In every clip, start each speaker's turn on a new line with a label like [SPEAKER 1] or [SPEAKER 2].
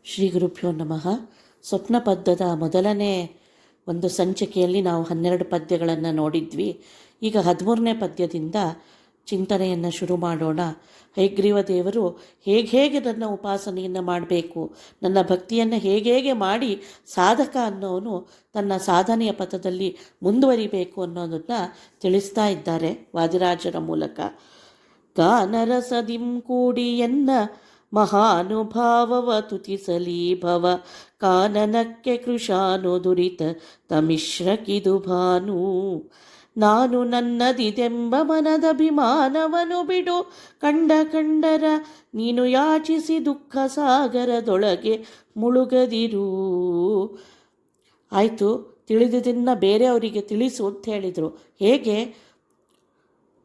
[SPEAKER 1] ಶ್ರೀ ಗುರುಭ್ಯೋ ನಮಃ. ಸ್ವಪ್ನ ಪದ್ಯದ ಮೊದಲನೇ ಒಂದು ಸಂಚಿಕೆಯಲ್ಲಿ ನಾವು 12 ಪದ್ಯಗಳನ್ನು ನೋಡಿದ್ವಿ. ಈಗ 13ನೇ ಪದ್ಯದಿಂದ ಚಿಂತನೆಯನ್ನು ಶುರು ಮಾಡೋಣ. ಹಯಗ್ರೀವ ದೇವರು ಹೇಗೆ ನನ್ನ ಉಪಾಸನೆಯನ್ನು ಮಾಡಬೇಕು, ನನ್ನ ಭಕ್ತಿಯನ್ನು ಹೇಗೆ ಮಾಡಿ ಸಾಧಕ ಅನ್ನೋನು ತನ್ನ ಸಾಧನೆಯ ಪಥದಲ್ಲಿ ಮುಂದುವರಿಬೇಕು ಅನ್ನೋದನ್ನು ತಿಳಿಸ್ತಾ ಇದ್ದಾರೆ ವಾದಿರಾಜರ ಮೂಲಕ. ಗಾನರಸದಿಂ ಕೂಡಿಯನ್ನ ಮಹಾನುಭಾವವ ತುತಿಸಲಿ ಭವ ಕಾನನಕ್ಕೆ ಕೃಶಾನು ದುರಿತ ತಮಿಶ್ರಕಿದು ಭಾನು. ನಾನು ನನ್ನದಿದೆಂಬ ಮನದಭಿಮಾನವನು ಬಿಡು, ಕಂಡರ ನೀನು ಯಾಚಿಸಿ ದುಃಖ ಸಾಗರದೊಳಗೆ ಮುಳುಗದಿರು. ಆಯಿತು, ತಿಳಿದಿದ್ದನ್ನು ಬೇರೆಯವರಿಗೆ ತಿಳಿಸು ಅಂತ ಹೇಳಿದರು. ಹೇಗೆ?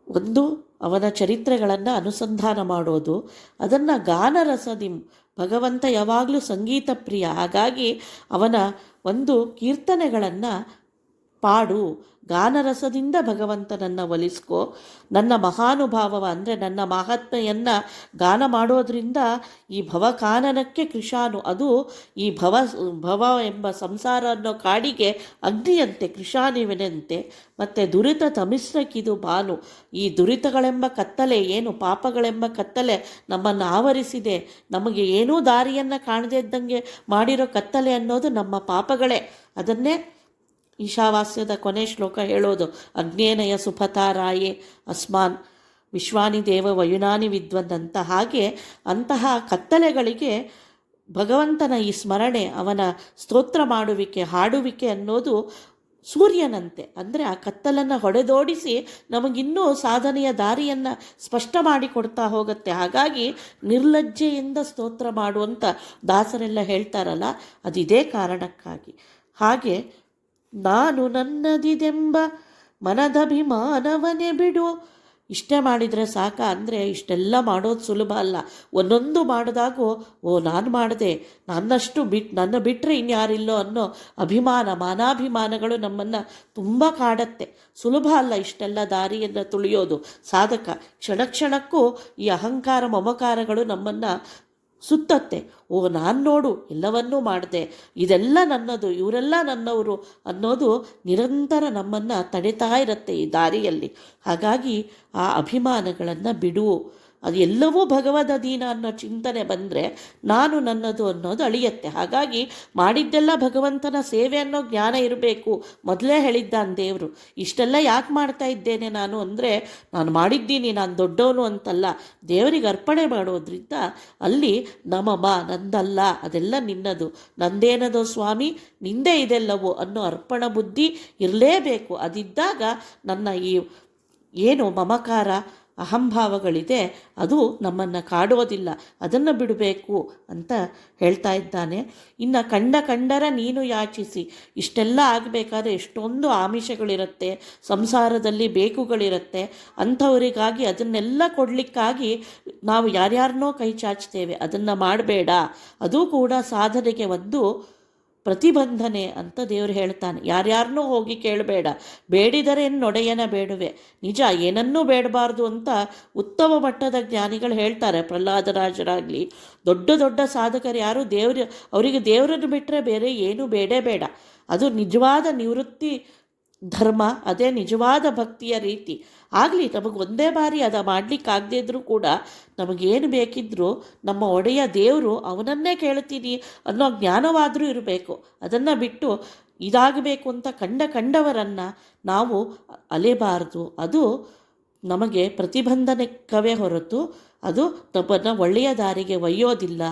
[SPEAKER 1] ಒಂದು, ಅವನ ಚರಿತ್ರೆಗಳನ್ನು ಅನುಸಂಧಾನ ಮಾಡೋದು. ಅದನ್ನು ಗಾನರಸದಿಂ, ಭಗವಂತ ಯಾವಾಗಲೂ ಸಂಗೀತ ಪ್ರಿಯ, ಹಾಗಾಗಿ ಅವನ ಒಂದು ಕೀರ್ತನೆಗಳನ್ನು ಪಾಡು, ಗಾನರಸದಿಂದ ಭಗವಂತನನ್ನು ಒಲಿಸ್ಕೋ. ನನ್ನ ಮಹಾನುಭಾವವ ಅಂದರೆ ನನ್ನ ಮಹಾತ್ಮೆಯನ್ನು ಗಾನ ಮಾಡೋದ್ರಿಂದ ಈ ಭವಕಾನನಕ್ಕೆ ಕೃಶಾನು, ಅದು ಈ ಭವ ಎಂಬ ಸಂಸಾರ ಅನ್ನೋ ಕಾಡಿಗೆ ಅಗ್ನಿಯಂತೆ, ಕೃಶಾನುವಿನಂತೆ. ಮತ್ತು ದುರಿತ ತಮಿಶ್ರಕಿದು ಭಾನು, ಈ ದುರಿತಗಳೆಂಬ ಕತ್ತಲೆ, ಏನು ಪಾಪಗಳೆಂಬ ಕತ್ತಲೆ ನಮ್ಮನ್ನು ಆವರಿಸಿದೆ, ನಮಗೆ ಏನೂ ದಾರಿಯನ್ನು ಕಾಣದೇ ಇದ್ದಂಗೆ ಮಾಡಿರೋ ಕತ್ತಲೆ ಅನ್ನೋದು ನಮ್ಮ ಪಾಪಗಳೇ. ಅದನ್ನೇ ಈಶಾವಾಸ್ಯದ ಕೊನೆ ಶ್ಲೋಕ ಹೇಳೋದು, ಅಗ್ನೇನಯ ಸುಪತಾರಾಯೇ ಅಸ್ಮಾನ್ ವಿಶ್ವಾನಿ ದೇವ ವಯುನಾನಿ ವಿದ್ವನ್ ಅಂತ. ಹಾಗೆ ಅಂತಹ ಕತ್ತಲೆಗಳಿಗೆ ಭಗವಂತನ ಈ ಸ್ಮರಣೆ, ಅವನ ಸ್ತೋತ್ರ ಮಾಡುವಿಕೆ, ಹಾಡುವಿಕೆ ಅನ್ನೋದು ಸೂರ್ಯನಂತೆ. ಅಂದರೆ ಆ ಕತ್ತಲನ್ನು ಹೊಡೆದೋಡಿಸಿ ನಮಗಿನ್ನೂ ಸಾಧನೆಯ ದಾರಿಯನ್ನು ಸ್ಪಷ್ಟ ಮಾಡಿಕೊಡ್ತಾ ಹೋಗುತ್ತೆ. ಹಾಗಾಗಿ ನಿರ್ಲಜ್ಜೆಯಿಂದ ಸ್ತೋತ್ರ ಮಾಡುವಂಥ ದಾಸರೆಲ್ಲ ಹೇಳ್ತಾರಲ್ಲ, ಅದಿದೇ ಕಾರಣಕ್ಕಾಗಿ. ಹಾಗೆ ನಾನು ನನ್ನದಿದೆಂಬ ಮನದಭಿಮಾನವನೇ ಬಿಡು. ಇಷ್ಟೇ ಮಾಡಿದರೆ ಸಾಕ ಅಂದರೆ ಇಷ್ಟೆಲ್ಲ ಮಾಡೋದು ಸುಲಭ ಅಲ್ಲ. ಒಂದೊಂದು ಮಾಡಿದಾಗೂ ನಾನು ಮಾಡಿದೆ, ನನ್ನ ಬಿಟ್ಟರೆ ಇನ್ಯಾರಿಲ್ಲೋ ಅನ್ನೋ ಅಭಿಮಾನ, ಮಾನಾಭಿಮಾನಗಳು ನಮ್ಮನ್ನು ತುಂಬ ಕಾಡತ್ತೆ. ಸುಲಭ ಅಲ್ಲ ಇಷ್ಟೆಲ್ಲ ದಾರಿಯನ್ನು ತುಳಿಯೋದು. ಸಾಧಕ ಕ್ಷಣಕ್ಕೂ ಈ ಅಹಂಕಾರ ಮಮಕಾರಗಳು ನಮ್ಮನ್ನು ಸುತ್ತತ್ತೆ. ನಾನು ನೋಡು ಎಲ್ಲವನ್ನೂ ಮಾಡಿದೆ, ಇದೆಲ್ಲ ನನ್ನದು, ಇವರೆಲ್ಲ ನನ್ನವರು ಅನ್ನೋದು ನಿರಂತರ ನಮ್ಮನ್ನು ತಡೆತಾ ಇರುತ್ತೆ ಈ ದಾರಿಯಲ್ಲಿ. ಹಾಗಾಗಿ ಆ ಅಭಿಮಾನಗಳನ್ನು ಬಿಡು. ಅದು ಎಲ್ಲವೂ ಭಗವದ್ ಅಧೀನ ಅನ್ನೋ ಚಿಂತನೆ ಬಂದರೆ ನಾನು ನನ್ನದು ಅನ್ನೋದು ಅಳಿಯತ್ತೆ. ಹಾಗಾಗಿ ಮಾಡಿದ್ದೆಲ್ಲ ಭಗವಂತನ ಸೇವೆ ಅನ್ನೋ ಜ್ಞಾನ ಇರಬೇಕು. ಮೊದಲೇ ಹೇಳಿದ್ದಾನೆ ದೇವರು. ಇಷ್ಟೆಲ್ಲ ಯಾಕೆ ಮಾಡ್ತಾ ಇದ್ದೇನೆ ನಾನು ಅಂದರೆ, ನಾನು ಮಾಡಿದ್ದೀನಿ, ನಾನು ದೊಡ್ಡವನು ಅಂತಲ್ಲ, ದೇವರಿಗೆ ಅರ್ಪಣೆ ಮಾಡೋದ್ರಿಂದ ಅಲ್ಲಿ ನಂದಲ್ಲ, ಅದೆಲ್ಲ ನಿನ್ನದು, ನಂದೇನದೋ ಸ್ವಾಮಿ ನಿಂದೇ ಇದೆಲ್ಲವೋ ಅನ್ನೋ ಅರ್ಪಣ ಬುದ್ಧಿ ಇರಲೇಬೇಕು. ಅದಿದ್ದಾಗ ನನ್ನ ಈ ಏನು ಮಮಕಾರ ಅಹಂಭಾವಗಳಿದೆ ಅದು ನಮ್ಮನ್ನು ಕಾಡೋದಿಲ್ಲ, ಅದನ್ನು ಬಿಡಬೇಕು ಅಂತ ಹೇಳ್ತಾ ಇದ್ದಾನೆ. ಇನ್ನು ಕಂಡರ ನೀನು ಯಾಚಿಸಿ, ಇಷ್ಟೆಲ್ಲ ಆಗಬೇಕಾದ್ರೆ ಎಷ್ಟೊಂದು ಆಮಿಷಗಳಿರುತ್ತೆ, ಸಂಸಾರದಲ್ಲಿ ಬೇಕುಗಳಿರುತ್ತೆ. ಅಂಥವರಿಗಾಗಿ ಅದನ್ನೆಲ್ಲ ಕೊಡಲಿಕ್ಕಾಗಿ ನಾವು ಯಾರ್ಯಾರನ್ನೋ ಕೈ ಚಾಚ್ತೇವೆ. ಅದನ್ನು ಮಾಡಬೇಡ, ಅದು ಕೂಡ ಸಾಧನೆಗೆ ಒಂದು ಪ್ರತಿಬಂಧನೆ ಅಂತ ದೇವರು ಹೇಳ್ತಾನೆ. ಯಾರ್ಯಾರನ್ನೂ ಹೋಗಿ ಕೇಳಬೇಡ, ಬೇಡಿದರೆ ನೊಡೆಯನ ಬೇಡುವೆ. ನಿಜ, ಏನನ್ನೂ ಬೇಡಬಾರ್ದು ಅಂತ ಉತ್ತಮ ಮಟ್ಟದ ಜ್ಞಾನಿಗಳು ಹೇಳ್ತಾರೆ. ಪ್ರಹ್ಲಾದರಾಜರಾಗಲಿ ದೊಡ್ಡ ಸಾಧಕರು ಯಾರು ಅವರಿಗೆ ದೇವರನ್ನು ಬಿಟ್ಟರೆ ಬೇರೆ ಏನೂ ಬೇಡ. ಅದು ನಿಜವಾದ ನಿವೃತ್ತಿ ಧರ್ಮ, ಅದೇ ನಿಜವಾದ ಭಕ್ತಿಯ ರೀತಿ. ಆಗಲಿ ನಮಗೆ ಒಂದೇ ಬಾರಿ ಅದು ಮಾಡಲಿಕ್ಕಾಗದೇ ಇದ್ದರೂ ಕೂಡ ನಮಗೇನು ಬೇಕಿದ್ದರೂ ನಮ್ಮ ಒಡೆಯ ದೇವರು ಅವನನ್ನೇ ಕೇಳ್ತೀನಿ ಅನ್ನೋ ಜ್ಞಾನವಾದರೂ ಇರಬೇಕು. ಅದನ್ನು ಬಿಟ್ಟು ಇದಾಗಬೇಕು ಅಂತ ಕಂಡವರನ್ನು ನಾವು ಅಲೆಬಾರದು. ಅದು ನಮಗೆ ಪ್ರತಿಬಂಧನಕ್ಕವೇ ಹೊರತು ಅದು ನಮ್ಮನ್ನು ಒಳ್ಳೆಯ ದಾರಿಗೆ ಒಯ್ಯೋದಿಲ್ಲ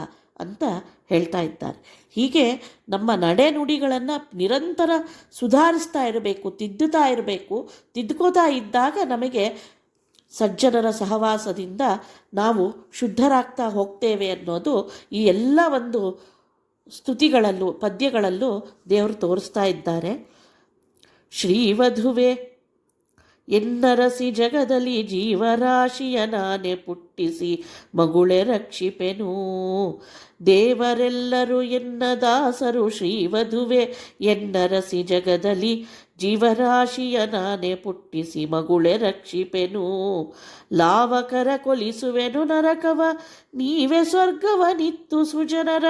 [SPEAKER 1] ಅಂತ ಹೇಳ್ತಾ ಇದ್ದಾರೆ. ಹೀಗೆ ನಮ್ಮ ನಡೆನುಡಿಗಳನ್ನು ನಿರಂತರ ಸುಧಾರಿಸ್ತಾ ಇರಬೇಕು, ತಿದ್ದುತ್ತಾ ಇರಬೇಕು. ತಿದ್ದುಕೋತಾ ಇದ್ದಾಗ ನಮಗೆ ಸಜ್ಜನರ ಸಹವಾಸದಿಂದ ನಾವು ಶುದ್ಧರಾಗ್ತಾ ಹೋಗ್ತೇವೆ ಅನ್ನೋದು ಈ ಎಲ್ಲ ಒಂದು ಸ್ತುತಿಗಳಲ್ಲೂ ಪದ್ಯಗಳಲ್ಲೂ ದೇವರು ತೋರಿಸ್ತಾ ಇದ್ದಾರೆ. ಶ್ರೀವಧುವೆ ಎನ್ನರಸಿ ಜಗದಲ್ಲಿ ಜೀವರಾಶಿಯ ನಾನೇ ಪುಟ್ಟಿಸಿ ಮಗುಳೆ ರಕ್ಷಿಪೆನು. ದೇವರೆಲ್ಲರೂ ಎನ್ನ ದಾಸರು ಶ್ರೀವಧುವೆ ಎನ್ನರಸಿ ಜಗದಲ್ಲಿ ಜೀವರಾಶಿಯ ನಾನೇ ಪುಟ್ಟಿಸಿ ಮಗುಳೆ ರಕ್ಷಿಪೆನು. ಲಾವಕರ ಕೊಲಿಸುವೆನು ನರಕವ ನೀವೇ ಸ್ವರ್ಗವನಿತ್ತು ಸುಜನರ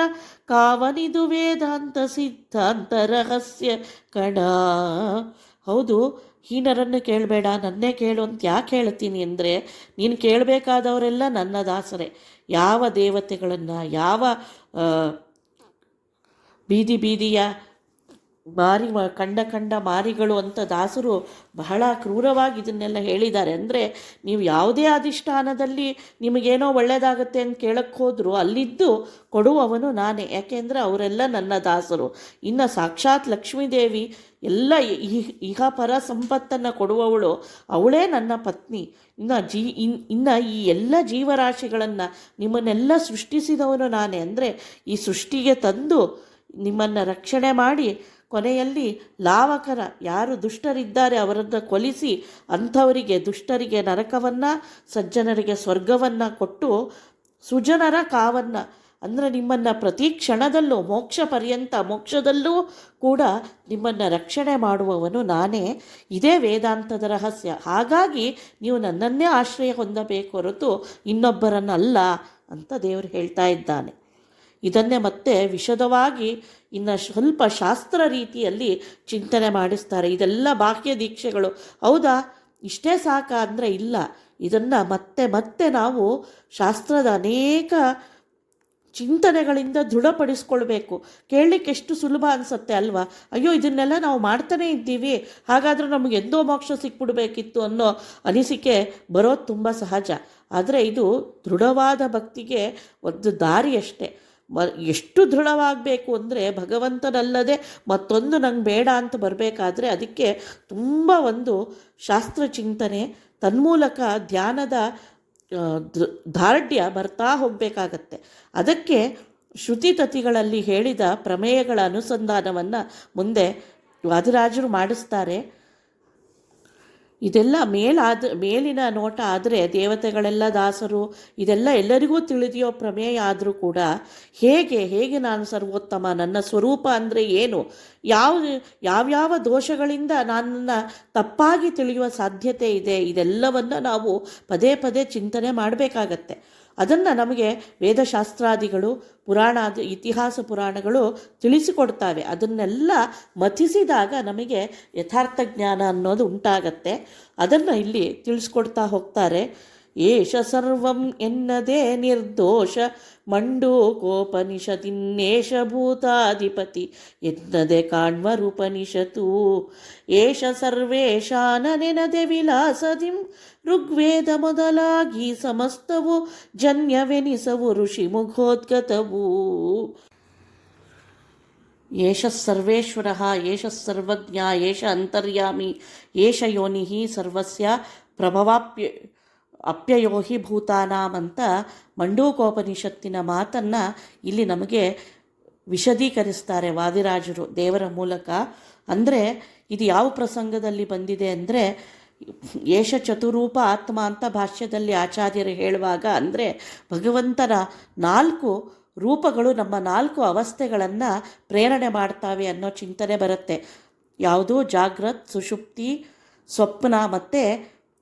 [SPEAKER 1] ಕಾವನಿದು ವೇದಾಂತ ಸಿದ್ಧಾಂತ ರಹಸ್ಯ ಕಣ. ಹೌದು, ಹೀನರನ್ನು ಕೇಳಬೇಡ, ನನ್ನೇ ಕೇಳು ಅಂತ ಯಾಕೆ ಹೇಳ್ತೀನಿ ಅಂದರೆ, ನೀನು ಕೇಳಬೇಕಾದವರೆಲ್ಲ ನನ್ನ ದಾಸರೇ. ಯಾವ ದೇವತೆಗಳನ್ನು, ಯಾವ ಬೀದಿ ಬೀದಿಯ ಕಂಡ ಮಾರಿಗಳು ಅಂತ ದಾಸರು ಬಹಳ ಕ್ರೂರವಾಗಿ ಇದನ್ನೆಲ್ಲ ಹೇಳಿದ್ದಾರೆ. ಅಂದರೆ ನೀವು ಯಾವುದೇ ಅಧಿಷ್ಠಾನದಲ್ಲಿ ನಿಮಗೇನೋ ಒಳ್ಳೆಯದಾಗತ್ತೆ ಅಂತ ಕೇಳಕ್ಕೆ ಹೋದರೂ ಅಲ್ಲಿದ್ದು ಕೊಡುವವನು ನಾನೇ. ಯಾಕೆಂದರೆ ಅವರೆಲ್ಲ ನನ್ನ ದಾಸರು. ಇನ್ನು ಸಾಕ್ಷಾತ್ ಲಕ್ಷ್ಮೀದೇವಿ ಎಲ್ಲ ಇಹಪರ ಸಂಪತ್ತನ್ನು ಕೊಡುವವಳು, ಅವಳೇ ನನ್ನ ಪತ್ನಿ. ಇನ್ನು ಈ ಎಲ್ಲ ಜೀವರಾಶಿಗಳನ್ನು ನಿಮ್ಮನ್ನೆಲ್ಲ ಸೃಷ್ಟಿಸಿದವನು ನಾನೇ. ಅಂದರೆ ಈ ಸೃಷ್ಟಿಗೆ ತಂದು ನಿಮ್ಮನ್ನು ರಕ್ಷಣೆ ಮಾಡಿ ಕೊನೆಯಲ್ಲಿ ಲಾವಕರ ಯಾರು ದುಷ್ಟರಿದ್ದಾರೆ ಅವರನ್ನು ಕೊಲಿಸಿ ಅಂಥವರಿಗೆ ದುಷ್ಟರಿಗೆ ನರಕವನ್ನು, ಸಜ್ಜನರಿಗೆ ಸ್ವರ್ಗವನ್ನು ಕೊಟ್ಟು ಸುಜನರ ಕಾವನ್ನು, ಅಂದರೆ ನಿಮ್ಮನ್ನು ಪ್ರತಿ ಕ್ಷಣದಲ್ಲೂ ಮೋಕ್ಷ ಪರ್ಯಂತ, ಮೋಕ್ಷದಲ್ಲೂ ಕೂಡ ನಿಮ್ಮನ್ನು ರಕ್ಷಣೆ ಮಾಡುವವನು ನಾನೇ. ಇದೇ ವೇದಾಂತದ ರಹಸ್ಯ. ಹಾಗಾಗಿ ನೀವು ನನ್ನನ್ನೇ ಆಶ್ರಯ ಹೊಂದಬೇಕು ಹೊರತು ಇನ್ನೊಬ್ಬರನ್ನಲ್ಲ ಅಂತ ದೇವರು ಹೇಳ್ತಾ ಇದ್ದಾನೆ. ಇದನ್ನೇ ಮತ್ತೆ ವಿಶದವಾಗಿ ಇನ್ನು ಸ್ವಲ್ಪ ಶಾಸ್ತ್ರ ರೀತಿಯಲ್ಲಿ ಚಿಂತನೆ ಮಾಡಿಸ್ತಾರೆ. ಇದೆಲ್ಲ ಬಾಹ್ಯ ದೀಕ್ಷೆಗಳು. ಹೌದಾ, ಇಷ್ಟೇ ಸಾಕ ಅಂದರೆ ಇಲ್ಲ. ಇದನ್ನು ಮತ್ತೆ ಮತ್ತೆ ನಾವು ಶಾಸ್ತ್ರದ ಅನೇಕ ಚಿಂತನೆಗಳಿಂದ ದೃಢಪಡಿಸ್ಕೊಳ್ಬೇಕು. ಕೇಳಲಿಕ್ಕೆ ಎಷ್ಟು ಸುಲಭ ಅನಿಸುತ್ತೆ ಅಲ್ವಾ? ಅಯ್ಯೋ, ಇದನ್ನೆಲ್ಲ ನಾವು ಮಾಡ್ತಾನೇ ಇದ್ದೀವಿ, ಹಾಗಾದರೆ ನಮಗೆ ಎಂದೋ ಮೋಕ್ಷ ಸಿಕ್ಬಿಡ್ಬೇಕಿತ್ತು ಅನ್ನೋ ಅನಿಸಿಕೆ ಬರೋದು ತುಂಬ ಸಹಜ. ಆದರೆ ಇದು ದೃಢವಾದ ಭಕ್ತಿಗೆ ಒಂದು ದಾರಿಯಷ್ಟೇ. ಎಷ್ಟು ದೃಢವಾಗಬೇಕು ಅಂದರೆ, ಭಗವಂತನಲ್ಲದೆ ಮತ್ತೊಂದು ನಂಗೆ ಬೇಡ ಅಂತ ಬರಬೇಕಾದ್ರೆ ಅದಕ್ಕೆ ತುಂಬ ಒಂದು ಶಾಸ್ತ್ರ ಚಿಂತನೆ, ತನ್ಮೂಲಕ ಧ್ಯಾನದ ದಾರ್ಢ್ಯ ಬರ್ತಾ ಹೋಗಬೇಕಾಗತ್ತೆ. ಅದಕ್ಕೆ ಶ್ರುತಿತತಿಗಳಲ್ಲಿ ಹೇಳಿದ ಪ್ರಮೇಯಗಳ ಅನುಸಂಧಾನವನ್ನು ಮುಂದೆ ವಾದಿರಾಜರು ಮಾಡಿಸ್ತಾರೆ. ಇದೆಲ್ಲ ಮೇಲಿನ ನೋಟ ಆದರೆ ದೇವತೆಗಳೆಲ್ಲ ದಾಸರು, ಇದೆಲ್ಲ ಎಲ್ಲರಿಗೂ ತಿಳಿದೆಯೋ ಪ್ರಮೇಯ ಆದರೂ ಕೂಡ ಹೇಗೆ ನಾನು ಸರ್ವೋತ್ತಮ, ನನ್ನ ಸ್ವರೂಪ ಅಂದರೆ ಏನು, ಯಾವ್ಯಾವ ದೋಷಗಳಿಂದ ನನ್ನನ್ನು ತಪ್ಪಾಗಿ ತಿಳಿಯುವ ಸಾಧ್ಯತೆ ಇದೆ, ಇದೆಲ್ಲವನ್ನು ನಾವು ಪದೇ ಪದೇ ಚಿಂತನೆ ಮಾಡಬೇಕಾಗತ್ತೆ. ಅದನ್ನು ನಮಗೆ ವೇದಶಾಸ್ತ್ರಾದಿಗಳು, ಇತಿಹಾಸ ಪುರಾಣಗಳು ತಿಳಿಸಿಕೊಡ್ತಾವೆ. ಅದನ್ನೆಲ್ಲ ಮಥಿಸಿದಾಗ ನಮಗೆ ಯಥಾರ್ಥ ಜ್ಞಾನ ಅನ್ನೋದು ಉಂಟಾಗತ್ತೆ. ಅದನ್ನು ಇಲ್ಲಿ ತಿಳಿಸ್ಕೊಡ್ತಾ ಹೋಗ್ತಾರೆ. ಏಷ ಸರ್ವಂ ಎನ್ನದೇ ನಿರ್ದೋಷ ಮಂಡೂಕೋಪನಿಷದಿನ್ನೇಷ ಭೂತಾಧಿಪತಿ ಎನ್ನದೆ ಕಾಣ್ವರುಪನಿಷತು. ಏಷ ಸರ್ವೇಶಾನ ನೆನದೆ ವಿಲಾಸದಿಂ ಋಗ್ವೇದ ಮೊದಲಾಗಿ ಸಮಸ್ತವು ಜನ್ಯವೆನಿಸವು ಋಷಿ ಮುಖೋದ್ಗತವು. ಏಷ ಸರ್ವೇಶ್ವರ, ಏಷ ಸರ್ವಜ್ಞ, ಏಷ ಅಂತರ್ಯಾಮಿ, ಏಷ ಯೋನಿ ಸರ್ವಸ್ಯ ಅಪ್ಯಯೋಹಿ ಭೂತಾನಾಂ ಅಂತ ಮಂಡೂಕೋಪನಿಷತ್ತಿನ ಮಾತನ್ನು ಇಲ್ಲಿ ನಮಗೆ ವಿಶದೀಕರಿಸ್ತಾರೆ ವಾದಿರಾಜರು ದೇವರ ಮೂಲಕ. ಅಂದರೆ ಇದು ಯಾವ ಪ್ರಸಂಗದಲ್ಲಿ ಬಂದಿದೆ ಅಂದರೆ, ಏಷ ಚತುರೂಪ ಆತ್ಮ ಅಂತ ಭಾಷ್ಯದಲ್ಲಿ ಆಚಾರ್ಯರು ಹೇಳುವಾಗ, ಅಂದರೆ ಭಗವಂತನ 4 ರೂಪಗಳು ನಮ್ಮ 4 ಅವಸ್ಥೆಗಳನ್ನು ಪ್ರೇರಣೆ ಮಾಡ್ತಾವೆ ಅನ್ನೋ ಚಿಂತನೆ ಬರುತ್ತೆ. ಯಾವುದು? ಜಾಗ್ರತ್, ಸುಷುಪ್ತಿ, ಸ್ವಪ್ನ ಮತ್ತು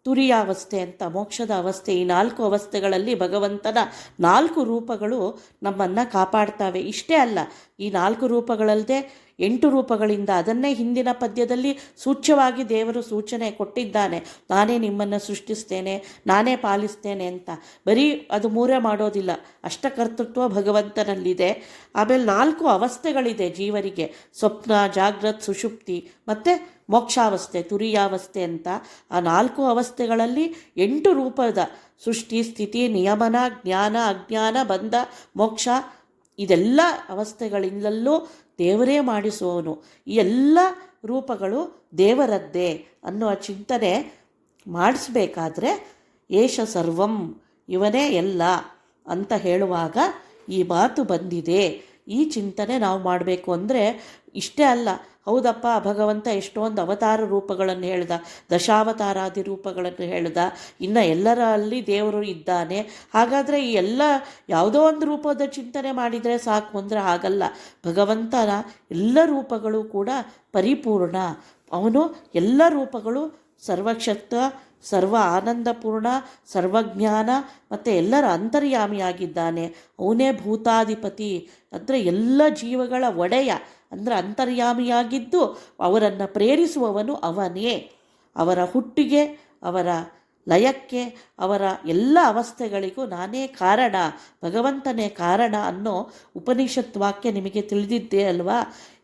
[SPEAKER 1] ತುರಿಯಾವಸ್ಥೆ ಅಂತ ಮೋಕ್ಷದ ಅವಸ್ಥೆ. ಈ 4 ಅವಸ್ಥೆಗಳಲ್ಲಿ ಭಗವಂತನ 4 ರೂಪಗಳು ನಮ್ಮನ್ನು ಕಾಪಾಡ್ತವೆ. ಇಷ್ಟೇ ಅಲ್ಲ, ಈ 4 ರೂಪಗಳಲ್ಲದೆ 8 ರೂಪಗಳಿಂದ, ಅದನ್ನೇ ಹಿಂದಿನ ಪದ್ಯದಲ್ಲಿ ಸೂಚ್ಯವಾಗಿ ದೇವರು ಸೂಚನೆ ಕೊಟ್ಟಿದ್ದಾನೆ. ನಾನೇ ನಿಮ್ಮನ್ನು ಸೃಷ್ಟಿಸ್ತೇನೆ, ನಾನೇ ಪಾಲಿಸ್ತೇನೆ ಅಂತ. ಬರೀ ಅದು 3 ಮಾಡೋದಿಲ್ಲ, ಅಷ್ಟಕರ್ತೃತ್ವ ಭಗವಂತನಲ್ಲಿದೆ. ಆಮೇಲೆ 4 ಅವಸ್ಥೆಗಳಿದೆ ಜೀವರಿಗೆ: ಸ್ವಪ್ನ, ಜಾಗ್ರತ್, ಸುಷುಪ್ತಿ ಮತ್ತು ಮೋಕ್ಷಾವಸ್ಥೆ, ತುರಿಯಾವಸ್ಥೆ ಅಂತ. ಆ 4 ಅವಸ್ಥೆಗಳಲ್ಲಿ 8 ರೂಪದ ಸೃಷ್ಟಿ, ಸ್ಥಿತಿ, ನಿಯಮನ, ಜ್ಞಾನ, ಅಜ್ಞಾನ, ಬಂಧ, ಮೋಕ್ಷ, ಇದೆಲ್ಲ ಅವಸ್ಥೆಗಳಿಂದಲೂ ದೇವರೇ ಮಾಡಿಸುವವನು. ಈ ಎಲ್ಲ ರೂಪಗಳು ದೇವರದ್ದೇ ಅನ್ನುವ ಚಿಂತನೆ ಮಾಡಿಸ್ಬೇಕಾದ್ರೆ ಏಷ ಸರ್ವಂ, ಇವನೇ ಎಲ್ಲ ಅಂತ ಹೇಳುವಾಗ ಈ ಮಾತು ಬಂದಿದೆ. ಈ ಚಿಂತನೆ ನಾವು ಮಾಡಬೇಕು. ಅಂದರೆ ಇಷ್ಟೇ ಅಲ್ಲ, ಹೌದಪ್ಪ, ಭಗವಂತ ಎಷ್ಟೊಂದು ಅವತಾರ ರೂಪಗಳನ್ನು ಹೇಳ್ದ, ದಶಾವತಾರಾದಿ ರೂಪಗಳನ್ನು ಹೇಳ್ದ, ಇನ್ನು ಎಲ್ಲರಲ್ಲಿ ದೇವರು ಇದ್ದಾನೆ. ಹಾಗಾದರೆ ಈ ಎಲ್ಲ ಯಾವುದೋ ಒಂದು ರೂಪದ ಚಿಂತನೆ ಮಾಡಿದರೆ ಸಾಕು ಅಂದರೆ ಆಗಲ್ಲ. ಭಗವಂತನ ಎಲ್ಲ ರೂಪಗಳು ಕೂಡ ಪರಿಪೂರ್ಣ. ಅವನು ಎಲ್ಲ ರೂಪಗಳು ಸರ್ವಶಕ್ತ, ಸರ್ವ ಆನಂದಪೂರ್ಣ, ಸರ್ವಜ್ಞಾನ ಮತ್ತು ಎಲ್ಲರ ಅಂತರ್ಯಾಮಿಯಾಗಿದ್ದಾನೆ. ಅವನೇ ಭೂತಾಧಿಪತಿ ಅಂದರೆ ಎಲ್ಲ ಜೀವಗಳ ಒಡೆಯ, ಅಂದರೆ ಅಂತರ್ಯಾಮಿಯಾಗಿದ್ದು ಅವರನ್ನು ಪ್ರೇರಿಸುವವನು ಅವನೇ. ಅವರ ಹುಟ್ಟಿಗೆ, ಅವರ ಲಯಕ್ಕೆ, ಅವರ ಎಲ್ಲ ಅವಸ್ಥೆಗಳಿಗೂ ನಾನೇ ಕಾರಣ, ಭಗವಂತನೇ ಕಾರಣ ಅನ್ನೋ ಉಪನಿಷತ್ ವಾಕ್ಯ ನಿಮಗೆ ತಿಳಿದಿದ್ದೇ ಅಲ್ವಾ?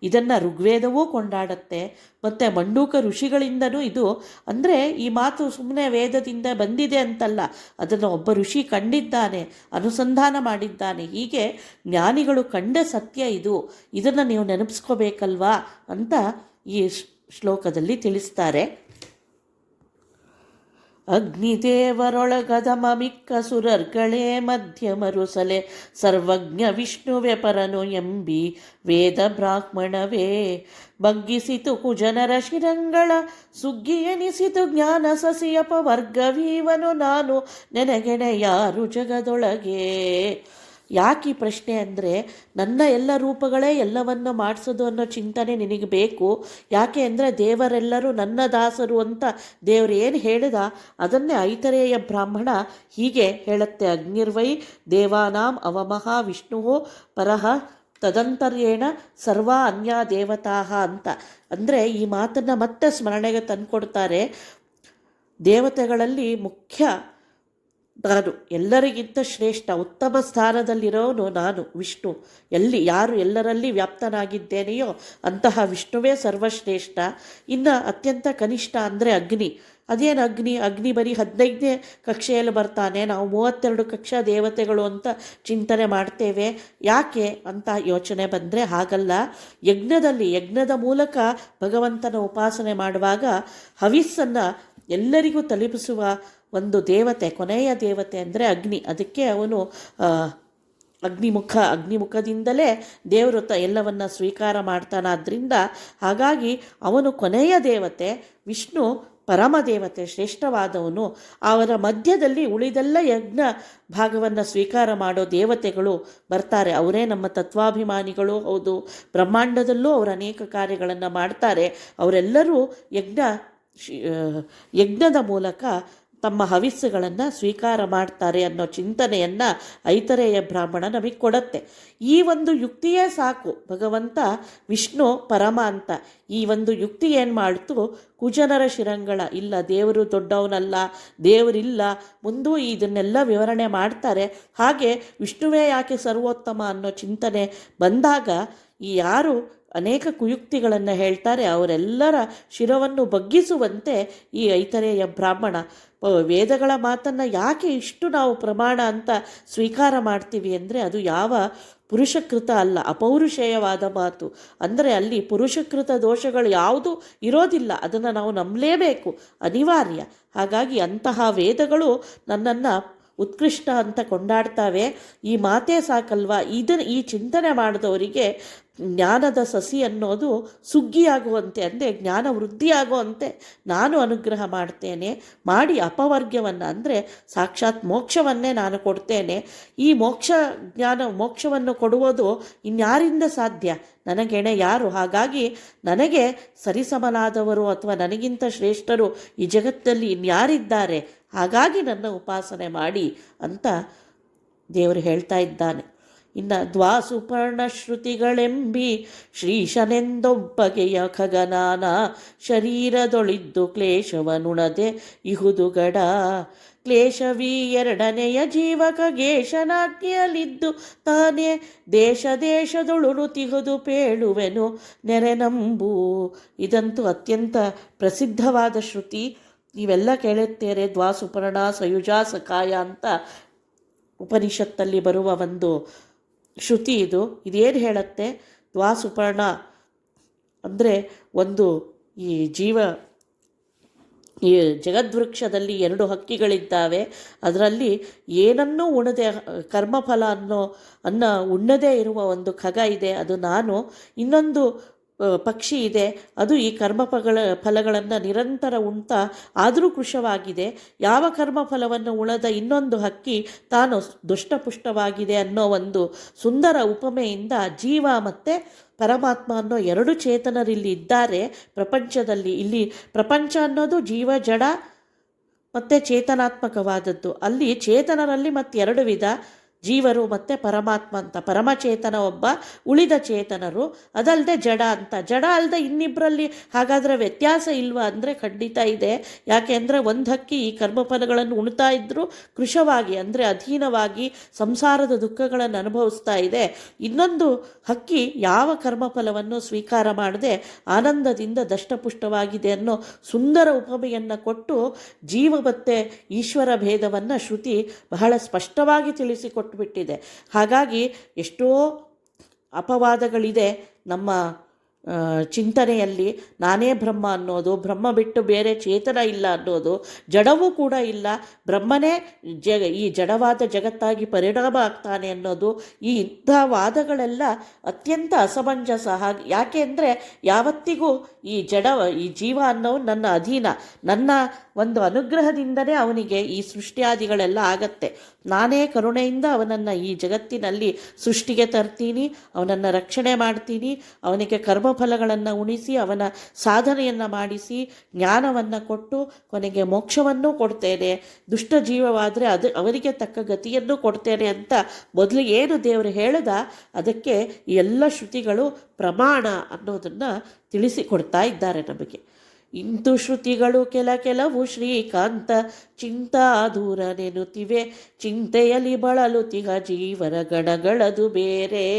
[SPEAKER 1] ಇದನ್ನು ಋಗ್ವೇದವೂ ಕೊಂಡಾಡುತ್ತೆ, ಮತ್ತು ಮಂಡೂಕ ಋಷಿಗಳಿಂದನೂ ಇದು, ಅಂದರೆ ಈ ಮಾತು ಸುಮ್ಮನೆ ವೇದದಿಂದ ಬಂದಿದೆ ಅಂತಲ್ಲ, ಅದನ್ನು ಒಬ್ಬ ಋಷಿ ಕಂಡಿದ್ದಾನೆ, ಅನುಸಂಧಾನ ಮಾಡಿದ್ದಾನೆ. ಹೀಗೆ ಜ್ಞಾನಿಗಳು ಕಂಡ ಸತ್ಯ ಇದು, ಇದನ್ನು ನೀವು ನೆನಪಿಸ್ಕೋಬೇಕಲ್ವಾ ಅಂತ ಈ ಶ್ಲೋಕದಲ್ಲಿ ತಿಳಿಸ್ತಾರೆ. ಅಗ್ನಿದೇವರೊಳಗದಮ ಮಿಕ್ಕ ಸುರರ್ಗಳೇ ಮಧ್ಯಮರುಸಲೆ ಸರ್ವಜ್ಞ ವಿಷ್ಣುವೆ ಪರನು ಎಂಬಿ ವೇದ ಬ್ರಾಹ್ಮಣವೇ ಬಗ್ಗಿಸಿತು ಕುಜನರ ಶಿರಂಗಳ ಸುಗ್ಗಿ ಎನಿಸಿತು ಜ್ಞಾನ ಸಸಿಯಪ ವರ್ಗವೀವನು ನಾನು ನೆನಗೆಣೆ ಯಾರು ಜಗದೊಳಗೆ. ಯಾಕೆ ಈ ಪ್ರಶ್ನೆ ಅಂದರೆ, ನನ್ನ ಎಲ್ಲ ರೂಪಗಳೇ ಎಲ್ಲವನ್ನು ಮಾಡಿಸೋದು ಅನ್ನೋ ಚಿಂತನೆ ನಿನಗೆ ಬೇಕು. ಯಾಕೆ ಅಂದರೆ ದೇವರೆಲ್ಲರೂ ನನ್ನ ದಾಸರು ಅಂತ ದೇವರು ಏನು ಹೇಳಿದ ಅದನ್ನೇ ಐತರೇಯ ಬ್ರಾಹ್ಮಣ ಹೀಗೆ ಹೇಳುತ್ತೆ. ಅಗ್ನಿರ್ವೈ ದೇವಾನಾಂ ಅವಮಃ ವಿಷ್ಣು ಪರಃ ತದಂತರ್ಯೇಣ ಸರ್ವ ಅನ್ಯ ದೇವತಾ ಅಂತ. ಅಂದರೆ ಈ ಮಾತನ್ನು ಮತ್ತೆ ಸ್ಮರಣೆಗೆ ತಂದುಕೊಡ್ತಾರೆ. ದೇವತೆಗಳಲ್ಲಿ ಮುಖ್ಯ ನಾನು, ಎಲ್ಲರಿಗಿಂತ ಶ್ರೇಷ್ಠ ಉತ್ತಮ ಸ್ಥಾನದಲ್ಲಿರೋನು ನಾನು ವಿಷ್ಣು. ಯಾರು ಎಲ್ಲರಲ್ಲಿ ವ್ಯಾಪ್ತನಾಗಿದ್ದೇನೆಯೋ ಅಂತಹ ವಿಷ್ಣುವೇ ಸರ್ವಶ್ರೇಷ್ಠ. ಇನ್ನು ಅತ್ಯಂತ ಕನಿಷ್ಠ ಅಂದರೆ ಅಗ್ನಿ. ಅದೇನು ಅಗ್ನಿ ಬರೀ 15ನೇ ಕಕ್ಷೆಯಲ್ಲಿ ಬರ್ತಾನೆ, ನಾವು 32 ಕಕ್ಷಾ ದೇವತೆಗಳು ಅಂತ ಚಿಂತನೆ ಮಾಡ್ತೇವೆ. ಯಾಕೆ ಅಂತ ಯೋಚನೆ ಬಂದರೆ ಹಾಗಲ್ಲ. ಯಜ್ಞದ ಮೂಲಕ ಭಗವಂತನ ಉಪಾಸನೆ ಮಾಡುವಾಗ ಹವಿಸ್ಸನ್ನು ಎಲ್ಲರಿಗೂ ತಲುಪಿಸುವ ಒಂದು ದೇವತೆ, ಕೊನೆಯ ದೇವತೆ ಅಂದರೆ ಅಗ್ನಿ. ಅದಕ್ಕೆ ಅವನು ಅಗ್ನಿಮುಖದಿಂದಲೇ ದೇವರು ಎಲ್ಲವನ್ನ ಸ್ವೀಕಾರ ಮಾಡ್ತಾನಾದ್ರಿಂದ ಹಾಗಾಗಿ ಅವನು ಕೊನೆಯ ದೇವತೆ. ವಿಷ್ಣು ಪರಮ ದೇವತೆ, ಶ್ರೇಷ್ಠವಾದವನು. ಅವರ ಮಧ್ಯದಲ್ಲಿ ಉಳಿದೆಲ್ಲ ಯಜ್ಞ ಭಾಗವನ್ನು ಸ್ವೀಕಾರ ಮಾಡೋ ದೇವತೆಗಳು ಬರ್ತಾರೆ. ಅವರೇ ನಮ್ಮ ತತ್ವಾಭಿಮಾನಿಗಳು ಹೌದು. ಬ್ರಹ್ಮಾಂಡದಲ್ಲೂ ಅವರು ಅನೇಕ ಕಾರ್ಯಗಳನ್ನು ಮಾಡ್ತಾರೆ. ಅವರೆಲ್ಲರೂ ಯಜ್ಞದ ಮೂಲಕ ತಮ್ಮ ಹವಿಸ್ಸುಗಳನ್ನು ಸ್ವೀಕಾರ ಮಾಡ್ತಾರೆ ಅನ್ನೋ ಚಿಂತನೆಯನ್ನು ಐತರೇಯ ಬ್ರಾಹ್ಮಣ ನಮಗೆ ಕೊಡುತ್ತೆ. ಈ ಒಂದು ಯುಕ್ತಿಯೇ ಸಾಕು, ಭಗವಂತ ವಿಷ್ಣು ಪರಮ ಅಂತ. ಈ ಒಂದು ಯುಕ್ತಿ ಏನು ಮಾಡ್ತು, ಕುಜನರ ಶಿರಂಗಳ ಇಲ್ಲ, ದೇವರು ದೊಡ್ಡವನಲ್ಲ, ದೇವರಿಲ್ಲ, ಮುಂದೂ ಇದನ್ನೆಲ್ಲ ವಿವರಣೆ ಮಾಡ್ತಾರೆ. ಹಾಗೆ ವಿಷ್ಣುವೇ ಯಾಕೆ ಸರ್ವೋತ್ತಮ ಅನ್ನೋ ಚಿಂತನೆ ಬಂದಾಗ ಈ ಯಾರು ಅನೇಕ ಕುಯುಕ್ತಿಗಳನ್ನು ಹೇಳ್ತಾರೆ ಅವರೆಲ್ಲರ ಶಿರವನ್ನು ಬಗ್ಗಿಸುವಂತೆ ಈ ಐತರೇಯ ಬ್ರಾಹ್ಮಣ ವೇದಗಳ ಮಾತನ್ನು ಯಾಕೆ ಇಷ್ಟು ನಾವು ಪ್ರಮಾಣ ಅಂತ ಸ್ವೀಕಾರ ಮಾಡ್ತೀವಿ ಅಂದರೆ ಅದು ಯಾವ ಪುರುಷಕೃತ ಅಲ್ಲ, ಅಪೌರುಷೇಯವಾದ ಮಾತು. ಅಂದರೆ ಅಲ್ಲಿ ಪುರುಷಕೃತ ದೋಷಗಳು ಯಾವುದೂ ಇರೋದಿಲ್ಲ, ಅದನ್ನು ನಾವು ನಂಬಲೇಬೇಕು, ಅನಿವಾರ್ಯ. ಹಾಗಾಗಿ ಅಂತಹ ವೇದಗಳು ನನ್ನನ್ನು ಉತ್ಕೃಷ್ಟ ಅಂತ ಕೊಂಡಾಡ್ತಾವೆ. ಈ ಮಾತೇ ಸಾಕಲ್ವಾ, ಈ ಚಿಂತನೆ ಮಾಡಿದವರಿಗೆ ಜ್ಞಾನದ ಸಸಿ ಅನ್ನೋದು ಸುಗ್ಗಿಯಾಗುವಂತೆ, ಅಂದರೆ ಜ್ಞಾನ ವೃದ್ಧಿಯಾಗುವಂತೆ ನಾನು ಅನುಗ್ರಹ ಮಾಡ್ತೇನೆ. ಮಾಡಿ ಅಪವರ್ಗ್ಯವನ್ನು ಅಂದರೆ ಸಾಕ್ಷಾತ್ ಮೋಕ್ಷವನ್ನೇ ನಾನು ಕೊಡ್ತೇನೆ. ಈ ಮೋಕ್ಷವನ್ನು ಕೊಡುವುದು ಇನ್ಯಾರಿಂದ ಸಾಧ್ಯ? ನನಗೆಣೆ ಯಾರು? ಹಾಗಾಗಿ ನನಗೆ ಸರಿಸಮನಾದವರು ಅಥವಾ ನನಗಿಂತ ಶ್ರೇಷ್ಠರು ಈ ಜಗತ್ತಲ್ಲಿ ಇನ್ಯಾರಿದ್ದಾರೆ? ಹಾಗಾಗಿ ನನ್ನ ಉಪಾಸನೆ ಮಾಡಿ ಅಂತ ದೇವರು ಹೇಳ್ತಾ ಇದ್ದಾನೆ. ಇನ್ನು ದ್ವಾಸುಪರ್ಣ ಶ್ರುತಿಗಳೆಂಬಿ ಶ್ರೀಶನೆಂದೊಬ್ಬಗೆಯ ಖಗನಾನ ಶರೀರದೊಳಿದ್ದು ಕ್ಲೇಶವನುಣದೆ ಇಹುದುಗಡ ಕ್ಲೇಶವೀ ಎರಡನೆಯ ಜೀವಕ ಗೇಶನಾಜ್ಞೆಯಲ್ಲಿದ್ದು ತಾನೇ ದೇಶದೊಳುನು ತಿಹುದು ಪೇಳುವೆನು ನೆರೆನಂಬು. ಇದಂತೂ ಅತ್ಯಂತ ಪ್ರಸಿದ್ಧವಾದ ಶ್ರುತಿ, ನೀವೆಲ್ಲ ಕೇಳುತ್ತೀರಿ. ದ್ವಾಸುಪರ್ಣ ಸಯುಜಾ ಸಕಾಯ ಅಂತ ಉಪನಿಷತ್ತಲ್ಲಿ ಬರುವ ಒಂದು ಶ್ರುತಿ ಇದು. ಇದೇನು ಹೇಳುತ್ತೆ? ದ್ವಾಸುಪರ್ಣ ಅಂದರೆ ಒಂದು ಈ ಜಗದ್ವೃಕ್ಷದಲ್ಲಿ 2 ಹಕ್ಕಿಗಳಿದ್ದಾವೆ. ಅದರಲ್ಲಿ ಏನನ್ನೂ ಉಣದೆ ಕರ್ಮಫಲ ಅನ್ನೋ ಉಣ್ಣದೇ ಇರುವ ಒಂದು ಖಗ ಇದೆ, ಅದು ನಾನು. ಇನ್ನೊಂದು ಪಕ್ಷಿ ಇದೆ, ಅದು ಈ ಫಲಗಳನ್ನು ನಿರಂತರ ಉಣ್ತಾ ಆದರೂ ಕೃಶವಾಗಿದೆ. ಯಾವ ಕರ್ಮಫಲವನ್ನು ಉಳದ ಇನ್ನೊಂದು ಹಕ್ಕಿ ತಾನು ದುಷ್ಟಪುಷ್ಟವಾಗಿದೆ ಅನ್ನೋ ಒಂದು ಸುಂದರ ಉಪಮೆಯಿಂದ ಜೀವ ಮತ್ತು ಪರಮಾತ್ಮ ಅನ್ನೋ ಎರಡು ಚೇತನರಿಲ್ಲಿ ಇದ್ದಾರೆ ಪ್ರಪಂಚದಲ್ಲಿ. ಇಲ್ಲಿ ಪ್ರಪಂಚ ಅನ್ನೋದು ಜೀವ, ಜಡ ಮತ್ತು ಚೇತನಾತ್ಮಕವಾದದ್ದು. ಅಲ್ಲಿ ಚೇತನರಲ್ಲಿ ಮತ್ತೆ ಎರಡು ವಿಧ, ಜೀವರು ಮತ್ತು ಪರಮಾತ್ಮ ಅಂತ. ಪರಮಚೇತನ ಒಬ್ಬ, ಉಳಿದ ಚೇತನರು. ಅದಲ್ಲದೆ ಜಡ ಅಂತ. ಜಡ ಅಲ್ಲದೆ ಇನ್ನಿಬ್ಬರಲ್ಲಿ ಹಾಗಾದರೆ ವ್ಯತ್ಯಾಸ ಇಲ್ವಾ ಅಂದರೆ ಖಂಡಿತ ಇದೆ. ಯಾಕೆ ಅಂದರೆ ಒಂದು ಹಕ್ಕಿ ಈ ಕರ್ಮಫಲಗಳನ್ನು ಉಣ್ತಾ ಇದ್ದರೂ ಕೃಶವಾಗಿ ಅಂದರೆ ಅಧೀನವಾಗಿ ಸಂಸಾರದ ದುಃಖಗಳನ್ನು ಅನುಭವಿಸ್ತಾ ಇದೆ. ಇನ್ನೊಂದು ಹಕ್ಕಿ ಯಾವ ಕರ್ಮಫಲವನ್ನು ಸ್ವೀಕಾರ ಮಾಡದೆ ಆನಂದದಿಂದ ದಷ್ಟಪುಷ್ಟವಾಗಿದೆ ಅನ್ನೋ ಸುಂದರ ಉಪಮೆಯನ್ನು ಕೊಟ್ಟು ಜೀವ ಮತ್ತು ಈಶ್ವರ ಭೇದವನ್ನು ಶ್ರುತಿ ಬಹಳ ಸ್ಪಷ್ಟವಾಗಿ ತಿಳಿಸಿಕೊಟ್ಟು ಬಿಟ್ಟಿದೆ. ಹಾಗಾಗಿ ಎಷ್ಟೋ ಅಪವಾದಗಳಿದೆ ನಮ್ಮ ಚಿಂತನೆಯಲ್ಲಿ. ನಾನೇ ಬ್ರಹ್ಮ ಅನ್ನೋದು, ಬ್ರಹ್ಮ ಬಿಟ್ಟು ಬೇರೆ ಚೇತನ ಇಲ್ಲ ಅನ್ನೋದು, ಜಡವೂ ಕೂಡ ಇಲ್ಲ, ಬ್ರಹ್ಮನೇ ಈ ಜಡವಾದ ಜಗತ್ತಾಗಿ ಪರಿಣಾಮ ಆಗ್ತಾನೆ ಅನ್ನೋದು, ಇಂಥ ವಾದಗಳೆಲ್ಲ ಅತ್ಯಂತ ಅಸಮಂಜಸ. ಯಾಕೆ ಅಂದರೆ ಯಾವತ್ತಿಗೂ ಈ ಜೀವ ಅನ್ನೋನು ನನ್ನ ಅಧೀನ, ನನ್ನ ಒಂದು ಅನುಗ್ರಹದಿಂದಲೇ ಅವನಿಗೆ ಈ ಸೃಷ್ಟಿಯಾದಿಗಳೆಲ್ಲ ಆಗತ್ತೆ. ನಾನೇ ಕರುಣೆಯಿಂದ ಅವನನ್ನು ಈ ಜಗತ್ತಿನಲ್ಲಿ ಸೃಷ್ಟಿಗೆ ತರ್ತೀನಿ, ಅವನನ್ನು ರಕ್ಷಣೆ ಮಾಡ್ತೀನಿ, ಅವನಿಗೆ ಕರ್ಮಫಲಗಳನ್ನು ಉಣಿಸಿ ಅವನ ಸಾಧನೆಯನ್ನು ಮಾಡಿಸಿ ಜ್ಞಾನವನ್ನು ಕೊಟ್ಟು ಕೊನೆಗೆ ಮೋಕ್ಷವನ್ನೂ ಕೊಡ್ತೇನೆ, ದುಷ್ಟ ಜೀವವಾದರೆ ಅವರಿಗೆ ತಕ್ಕ ಗತಿಯನ್ನು ಕೊಡ್ತೇನೆ ಅಂತ ಮೊದಲು ಏನು ದೇವರು ಹೇಳ್ದ ಅದಕ್ಕೆ ಈ ಎಲ್ಲ ಶ್ರುತಿಗಳು ಪ್ರಮಾಣ ಅನ್ನೋದನ್ನು ತಿಳಿಸಿಕೊಡ್ತಾ ಇದ್ದಾರೆ ನಮಗೆ. ಇಂತು ಶ್ರುತಿಗಳು ಕೆಲವು ಶ್ರೀಕಾಂತ ಚಿಂತಾ ದೂರ ನೆನುತ್ತಿವೆ, ಚಿಂತೆಯಲ್ಲಿ ಬಳಲುತಿಗ ಜೀವನ ಗಣಗಳದು ಬೇರೆ.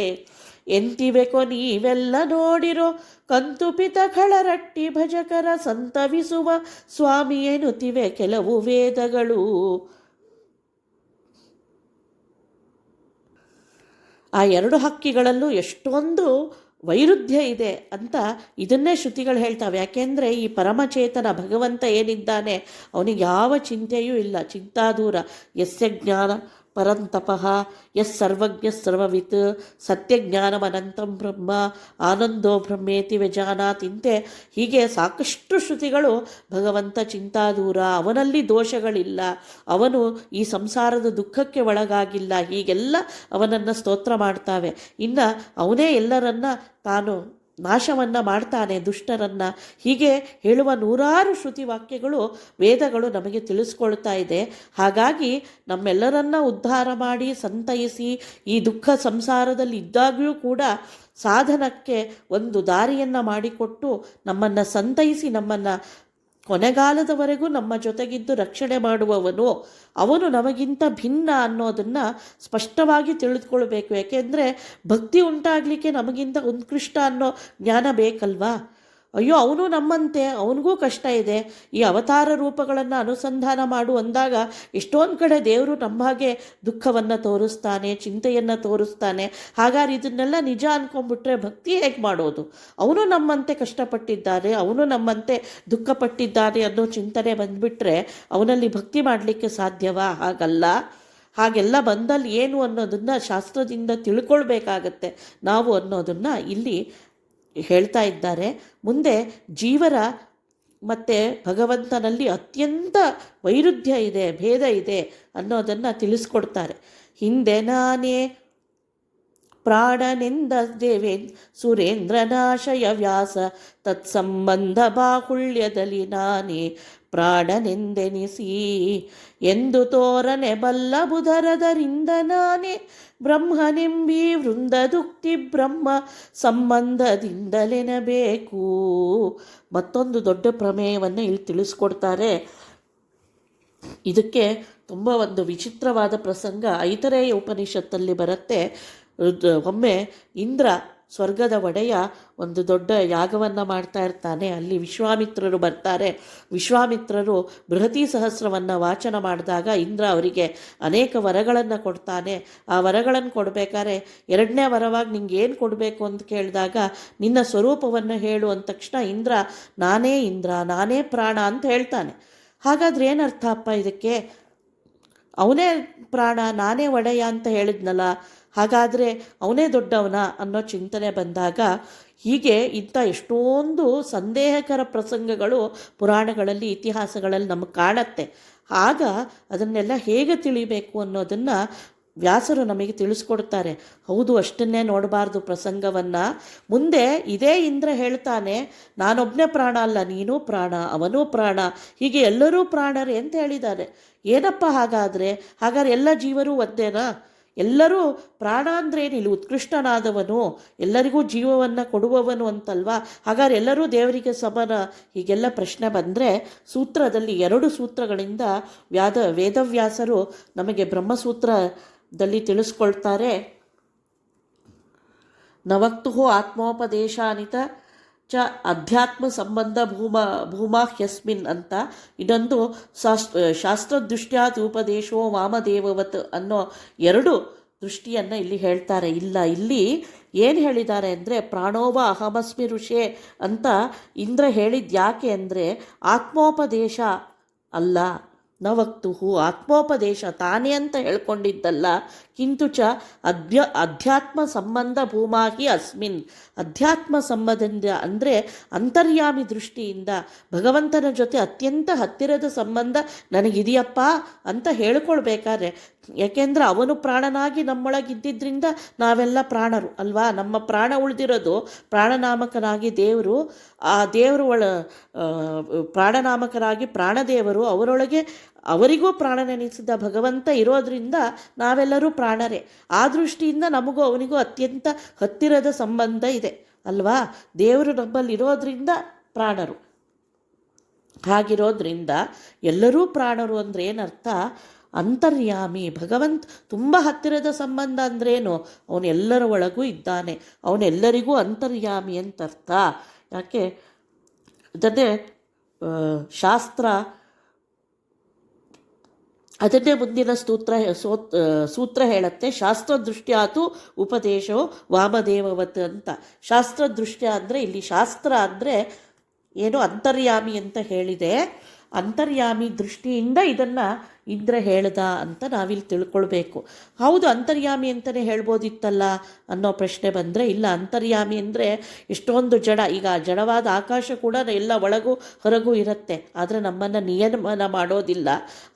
[SPEAKER 1] ಎಂತಿವೆಕೋ ನೀವೆಲ್ಲ ನೋಡಿರೋ ಕಂತುಪಿತ ಖಳರಟ್ಟಿ ಭಜಕರ ಸಂತವಿಸುವ ಸ್ವಾಮಿ ಎನ್ನುತ್ತಿವೆ ಕೆಲವು ವೇದಗಳು. ಆ ಎರಡು ಹಕ್ಕಿಗಳಲ್ಲೂ ಎಷ್ಟೊಂದು ವೈರುಧ್ಯ ಇದೆ ಅಂತ ಇದನ್ನೇ ಶ್ರುತಿಗಳು ಹೇಳ್ತಾವೆ. ಯಾಕೆಂದರೆ ಈ ಪರಮಚೇತನ ಭಗವಂತ ಏನಿದ್ದಾನೆ ಅವನಿಗೆ ಯಾವ ಚಿಂತೆಯೂ ಇಲ್ಲ. ಚಿಂತಾದೂರ ಯಸ್ಯ ಜ್ಞಾನ ಪರಂತಪಃ ಯಸ್ ಸರ್ವಜ್ಞ ಸರ್ವವಿತ್ ಸತ್ಯಜ್ಞಾನಮನಂತಂ ಬ್ರಹ್ಮ ಆನಂದೋ ಬ್ರಹ್ಮೇತಿ ವ್ಯಜಾನಾತ್. ಇಂತೆ ಹೀಗೆ ಸಾಕಷ್ಟು ಶ್ರುತಿಗಳು ಭಗವಂತ ಚಿಂತಾದೂರ, ಅವನಲ್ಲಿ ದೋಷಗಳಿಲ್ಲ, ಅವನು ಈ ಸಂಸಾರದ ದುಃಖಕ್ಕೆ ಒಳಗಾಗಿಲ್ಲ, ಹೀಗೆಲ್ಲ ಅವನನ್ನು ಸ್ತೋತ್ರ ಮಾಡ್ತಾವೆ. ಇನ್ನು ಅವನೇ ಎಲ್ಲರನ್ನ ತಾನು ನಾಶವನ್ನು ಮಾಡ್ತಾನೆ, ದುಷ್ಟರನ್ನು, ಹೀಗೆ ಹೇಳುವ ನೂರಾರು ಶ್ರುತಿ ವಾಕ್ಯಗಳು ವೇದಗಳು ನಮಗೆ ತಿಳಿಸ್ಕೊಳ್ತಾ ಇದೆ. ಹಾಗಾಗಿ ನಮ್ಮೆಲ್ಲರನ್ನ ಉದ್ಧಾರ ಮಾಡಿ ಸಂತೈಸಿ ಈ ದುಃಖ ಸಂಸಾರದಲ್ಲಿ ಇದ್ದಾಗಲೂ ಕೂಡ ಸಾಧನಕ್ಕೆ ಒಂದು ದಾರಿಯನ್ನು ಮಾಡಿಕೊಟ್ಟು ನಮ್ಮನ್ನು ಸಂತೈಸಿ ನಮ್ಮನ್ನು ಕೊನೆಗಾಲದವರೆಗೂ ನಮ್ಮ ಜೊತೆಗಿದ್ದು ರಕ್ಷಣೆ ಮಾಡುವವನು ಅವನು ನಮಗಿಂತ ಭಿನ್ನ ಅನ್ನೋದನ್ನು ಸ್ಪಷ್ಟವಾಗಿ ತಿಳಿದುಕೊಳ್ಬೇಕು. ಯಾಕೆಂದರೆ ಭಕ್ತಿ ಉಂಟಾಗಲಿಕ್ಕೆ ನಮಗಿಂತ ಉತ್ಕೃಷ್ಟ ಅನ್ನೋ ಜ್ಞಾನ ಬೇಕಲ್ವಾ? ಅಯ್ಯೋ ಅವನು ನಮ್ಮಂತೆ, ಅವನಿಗೂ ಕಷ್ಟ ಇದೆ, ಈ ಅವತಾರ ರೂಪಗಳನ್ನು ಅನುಸಂಧಾನ ಮಾಡು ಅಂದಾಗ ಎಷ್ಟೊಂದು ಕಡೆ ದೇವರು ನಮ್ಮ ಹಾಗೆ ದುಃಖವನ್ನು ತೋರಿಸ್ತಾನೆ, ಚಿಂತೆಯನ್ನು ತೋರಿಸ್ತಾನೆ. ಹಾಗಾದ್ರೆ ಇದನ್ನೆಲ್ಲ ನಿಜ ಅಂದ್ಕೊಂಡ್ಬಿಟ್ರೆ ಭಕ್ತಿ ಹೇಗೆ ಮಾಡೋದು? ಅವನು ನಮ್ಮಂತೆ ಕಷ್ಟಪಟ್ಟಿದ್ದಾನೆ, ಅವನು ನಮ್ಮಂತೆ ದುಃಖಪಟ್ಟಿದ್ದಾನೆ ಅನ್ನೋ ಚಿಂತನೆ ಬಂದುಬಿಟ್ರೆ ಅವನಲ್ಲಿ ಭಕ್ತಿ ಮಾಡಲಿಕ್ಕೆ ಸಾಧ್ಯವಾ? ಹಾಗಲ್ಲ. ಹಾಗೆಲ್ಲ ಬಂದಲ್ಲಿ ಏನು ಅನ್ನೋದನ್ನು ಶಾಸ್ತ್ರದಿಂದ ತಿಳ್ಕೊಳ್ಬೇಕಾಗತ್ತೆ ನಾವು ಅನ್ನೋದನ್ನು ಇಲ್ಲಿ ಹೇಳ್ತಾ ಇದ್ದಾರೆ. ಮುಂದೆ ಜೀವರ ಮತ್ತು ಭಗವಂತನಲ್ಲಿ ಅತ್ಯಂತ ವೈರುಧ್ಯ ಇದೆ, ಭೇದ ಇದೆ ಅನ್ನೋದನ್ನು ತಿಳಿಸ್ಕೊಡ್ತಾರೆ. ಹಿಂದೆ ನಾನೇ ಪ್ರಾಣನೆಂದ ಸುರೇಂದ್ರನಾಶಯ ವ್ಯಾಸ ತತ್ಸಂಬಂಧ ಬಾಹುಳ್ಯದಲ್ಲಿ ನಾನೇ ಪ್ರಾಣನೆಂದೆನಿಸಿ ಎಂದು ತೋರನೆ ಬಲ್ಲ ಬುಧರದರಿಂದ ನಾನೇ ಬ್ರಹ್ಮನೆಂಬಿ ವೃಂದದುಕ್ತಿ ಬ್ರಹ್ಮ ಸಂಬಂಧದಿಂದಲೆನಬೇಕು. ಮತ್ತೊಂದು ದೊಡ್ಡ ಪ್ರಮೇಯವನ್ನು ಇಲ್ಲಿ ತಿಳಿಸ್ಕೊಡ್ತಾರೆ. ಇದಕ್ಕೆ ತುಂಬ ಒಂದು ವಿಚಿತ್ರವಾದ ಪ್ರಸಂಗ ಐತರೇಯ ಉಪನಿಷತ್ತಲ್ಲಿ ಬರುತ್ತೆ. ಒಮ್ಮೆ ಇಂದ್ರ ಸ್ವರ್ಗದ ಒಡೆಯ ಒಂದು ದೊಡ್ಡ ಯಾಗವನ್ನು ಮಾಡ್ತಾ ಇರ್ತಾನೆ. ಅಲ್ಲಿ ವಿಶ್ವಾಮಿತ್ರರು ಬರ್ತಾರೆ. ವಿಶ್ವಾಮಿತ್ರರು ಬೃಹತಿ ಸಹಸ್ರವನ್ನು ವಾಚನ ಮಾಡಿದಾಗ ಇಂದ್ರ ಅವರಿಗೆ ಅನೇಕ ವರಗಳನ್ನು ಕೊಡ್ತಾನೆ. ಆ ವರಗಳನ್ನು ಕೊಡಬೇಕಾದ್ರೆ ಎರಡನೇ ವರವಾಗಿ ನಿಂಗೆ ಏನು ಕೊಡಬೇಕು ಅಂತ ಕೇಳಿದಾಗ ನಿನ್ನ ಸ್ವರೂಪವನ್ನು ಹೇಳು ಅಂದ ತಕ್ಷಣ ಇಂದ್ರ ನಾನೇ ಪ್ರಾಣ ಅಂತ ಹೇಳ್ತಾನೆ. ಹಾಗಾದ್ರೆ ಏನರ್ಥ ಅಪ್ಪ ಇದಕ್ಕೆ? ಅವನೇ ಪ್ರಾಣ, ನಾನೇ ಒಡೆಯ ಅಂತ ಹೇಳಿದ್ನಲ್ಲ, ಹಾಗಾದರೆ ಅವನೇ ದೊಡ್ಡವನ ಅನ್ನೋ ಚಿಂತನೆ ಬಂದಾಗ ಹೀಗೆ ಇಂಥ ಎಷ್ಟೊಂದು ಸಂದೇಹಕರ ಪ್ರಸಂಗಗಳು ಪುರಾಣಗಳಲ್ಲಿ ಇತಿಹಾಸಗಳಲ್ಲಿ ನಮಗೆ ಕಾಣತ್ತೆ. ಆಗ ಅದನ್ನೆಲ್ಲ ಹೇಗೆ ತಿಳಿಬೇಕು ಅನ್ನೋದನ್ನು ವ್ಯಾಸರು ನಮಗೆ ತಿಳಿಸ್ಕೊಡ್ತಾರೆ. ಹೌದು, ಅಷ್ಟನ್ನೇ ನೋಡಬಾರ್ದು ಪ್ರಸಂಗವನ್ನು. ಮುಂದೆ ಇದೇ ಇಂದ್ರ ಹೇಳ್ತಾನೆ, ನಾನೊಬ್ಬನೇ ಪ್ರಾಣ ಅಲ್ಲ, ನೀನೂ ಪ್ರಾಣ, ಅವನೂ ಪ್ರಾಣ, ಹೀಗೆ ಎಲ್ಲರೂ ಪ್ರಾಣರೇ ಅಂತ ಹೇಳಿದ್ದಾರೆ. ಏನಪ್ಪ ಹಾಗಾದರೆ ಎಲ್ಲ ಜೀವರು ಒಂದೇನಾ? ಎಲ್ಲರೂ ಪ್ರಾಣ ಅಂದ್ರೇನಿಲ್ಲ, ಉತ್ಕೃಷ್ಟನಾದವನು, ಎಲ್ಲರಿಗೂ ಜೀವವನ್ನು ಕೊಡುವವನು ಅಂತಲ್ವಾ? ಹಾಗಾದ್ರೆ ಎಲ್ಲರೂ ದೇವರಿಗೆ ಸಮನ? ಹೀಗೆಲ್ಲ ಪ್ರಶ್ನೆ ಬಂದರೆ ಸೂತ್ರದಲ್ಲಿ 2 ಸೂತ್ರಗಳಿಂದ ವೇದವ್ಯಾಸರು ನಮಗೆ ಬ್ರಹ್ಮಸೂತ್ರದಲ್ಲಿ ತಿಳಿಸ್ಕೊಳ್ತಾರೆ. ನವಕ್ತು ಆತ್ಮೋಪದೇಶಾನಿತ ಚ ಅಧ್ಯಾತ್ಮ ಸಂಬಂಧ ಭೂಮಾಹ್ಯಸ್ಮಿನ್ ಅಂತ. ಇದೊಂದು ಶಾಸ್ತ್ರದೃಷ್ಟ್ಯಾತ್ ಉಪದೇಶೋ ವಾಮದೇವವತ್ ಅನ್ನೋ 2 ದೃಷ್ಟಿಯನ್ನು ಇಲ್ಲಿ ಹೇಳ್ತಾರೆ. ಇಲ್ಲಿ ಏನು ಹೇಳಿದ್ದಾರೆ ಅಂದರೆ, ಪ್ರಾಣೋವ ಅಹಮಸ್ಮಿ ಋಷೇ ಅಂತ ಇಂದ್ರ ಹೇಳಿದ್ದು ಯಾಕೆ ಅಂದರೆ, ಆತ್ಮೋಪದೇಶ ಅಲ್ಲ, ನವಕ್ತು ಆತ್ಮೋಪದೇಶ ತಾನೇ ಅಂತ ಹೇಳ್ಕೊಂಡಿದ್ದಲ್ಲ, ಕಿಂತು ಚ ಅಧ್ಯಾತ್ಮ ಸಂಬಂಧ ಭೂಮಾಹಿ ಅಸ್ಮಿನ್, ಅಧ್ಯಾತ್ಮ ಸಂಬಂಧದಿಂದ ಅಂದರೆ ಅಂತರ್ಯಾಮಿ ದೃಷ್ಟಿಯಿಂದ ಭಗವಂತನ ಜೊತೆ ಅತ್ಯಂತ ಹತ್ತಿರದ ಸಂಬಂಧ ನನಗಿದೆಯಪ್ಪ ಅಂತ ಹೇಳ್ಕೊಳ್ಬೇಕಾದ್ರೆ, ಯಾಕೆಂದರೆ ಅವನು ಪ್ರಾಣನಾಗಿ ನಮ್ಮೊಳಗಿದ್ದಿದ್ದರಿಂದ ನಾವೆಲ್ಲ ಪ್ರಾಣರು ಅಲ್ವಾ? ನಮ್ಮ ಪ್ರಾಣ ಉಳಿದಿರೋದು ಪ್ರಾಣನಾಮಕನಾಗಿ ದೇವರು, ಆ ದೇವರು ಪ್ರಾಣನಾಮಕರಾಗಿ ಪ್ರಾಣದೇವರು, ಅವರೊಳಗೆ ಅವರಿಗೂ ಪ್ರಾಣ ನೆನೆಸಿದ ಭಗವಂತ ಇರೋದರಿಂದ ನಾವೆಲ್ಲರೂ ಪ್ರಾಣರೇ. ಆ ದೃಷ್ಟಿಯಿಂದ ನಮಗೂ ಅವನಿಗೂ ಅತ್ಯಂತ ಹತ್ತಿರದ ಸಂಬಂಧ ಇದೆ ಅಲ್ವಾ? ದೇವರು ನಮ್ಮಲ್ಲಿರೋದ್ರಿಂದ ಪ್ರಾಣರು. ಹಾಗಿರೋದ್ರಿಂದ ಎಲ್ಲರೂ ಪ್ರಾಣರು ಅಂದರೆ ಏನರ್ಥ? ಅಂತರ್ಯಾಮಿ ಭಗವಂತ ತುಂಬ ಹತ್ತಿರದ ಸಂಬಂಧ ಅಂದ್ರೇನು? ಅವನೆಲ್ಲರ ಒಳಗೂ ಇದ್ದಾನೆ, ಅವನೆಲ್ಲರಿಗೂ ಅಂತರ್ಯಾಮಿ ಅಂತ ಅರ್ಥ. ಯಾಕೆ ಅದನ್ನೇ ಶಾಸ್ತ್ರ ಅದನ್ನೇ ಮುಂದಿನ ಸೂತ್ರ ಹೇಳುತ್ತೆ, ಶಾಸ್ತ್ರದೃಷ್ಟ್ಯಾತು ಉಪದೇಶೋ ವಾಮದೇವವತ್ ಅಂತ. ಶಾಸ್ತ್ರದೃಷ್ಟ್ಯ ಅಂದರೆ ಇಲ್ಲಿ ಶಾಸ್ತ್ರ ಅಂದರೆ ಏನು? ಅಂತರ್ಯಾಮಿ ಅಂತ ಹೇಳಿದೆ. ಅಂತರ್ಯಾಮಿ ದೃಷ್ಟಿಯಿಂದ ಇದನ್ನು ಇಂದ್ರ ಹೇಳ್ದ ಅಂತ ನಾವಿಲ್ಲಿ ತಿಳ್ಕೊಳ್ಬೇಕು. ಹೌದು, ಅಂತರ್ಯಾಮಿ ಅಂತಲೇ ಹೇಳ್ಬೋದಿತ್ತಲ್ಲ ಅನ್ನೋ ಪ್ರಶ್ನೆ ಬಂದರೆ, ಇಲ್ಲ, ಅಂತರ್ಯಾಮಿ ಅಂದರೆ ಎಷ್ಟೊಂದು ಜಡ, ಈಗ ಜಡವಾದ ಆಕಾಶ ಕೂಡ ಎಲ್ಲ ಒಳಗೂ ಹೊರಗೂ ಇರುತ್ತೆ, ಆದರೆ ನಮ್ಮನ್ನು ನಿಯಮನ ಮಾಡೋದಿಲ್ಲ.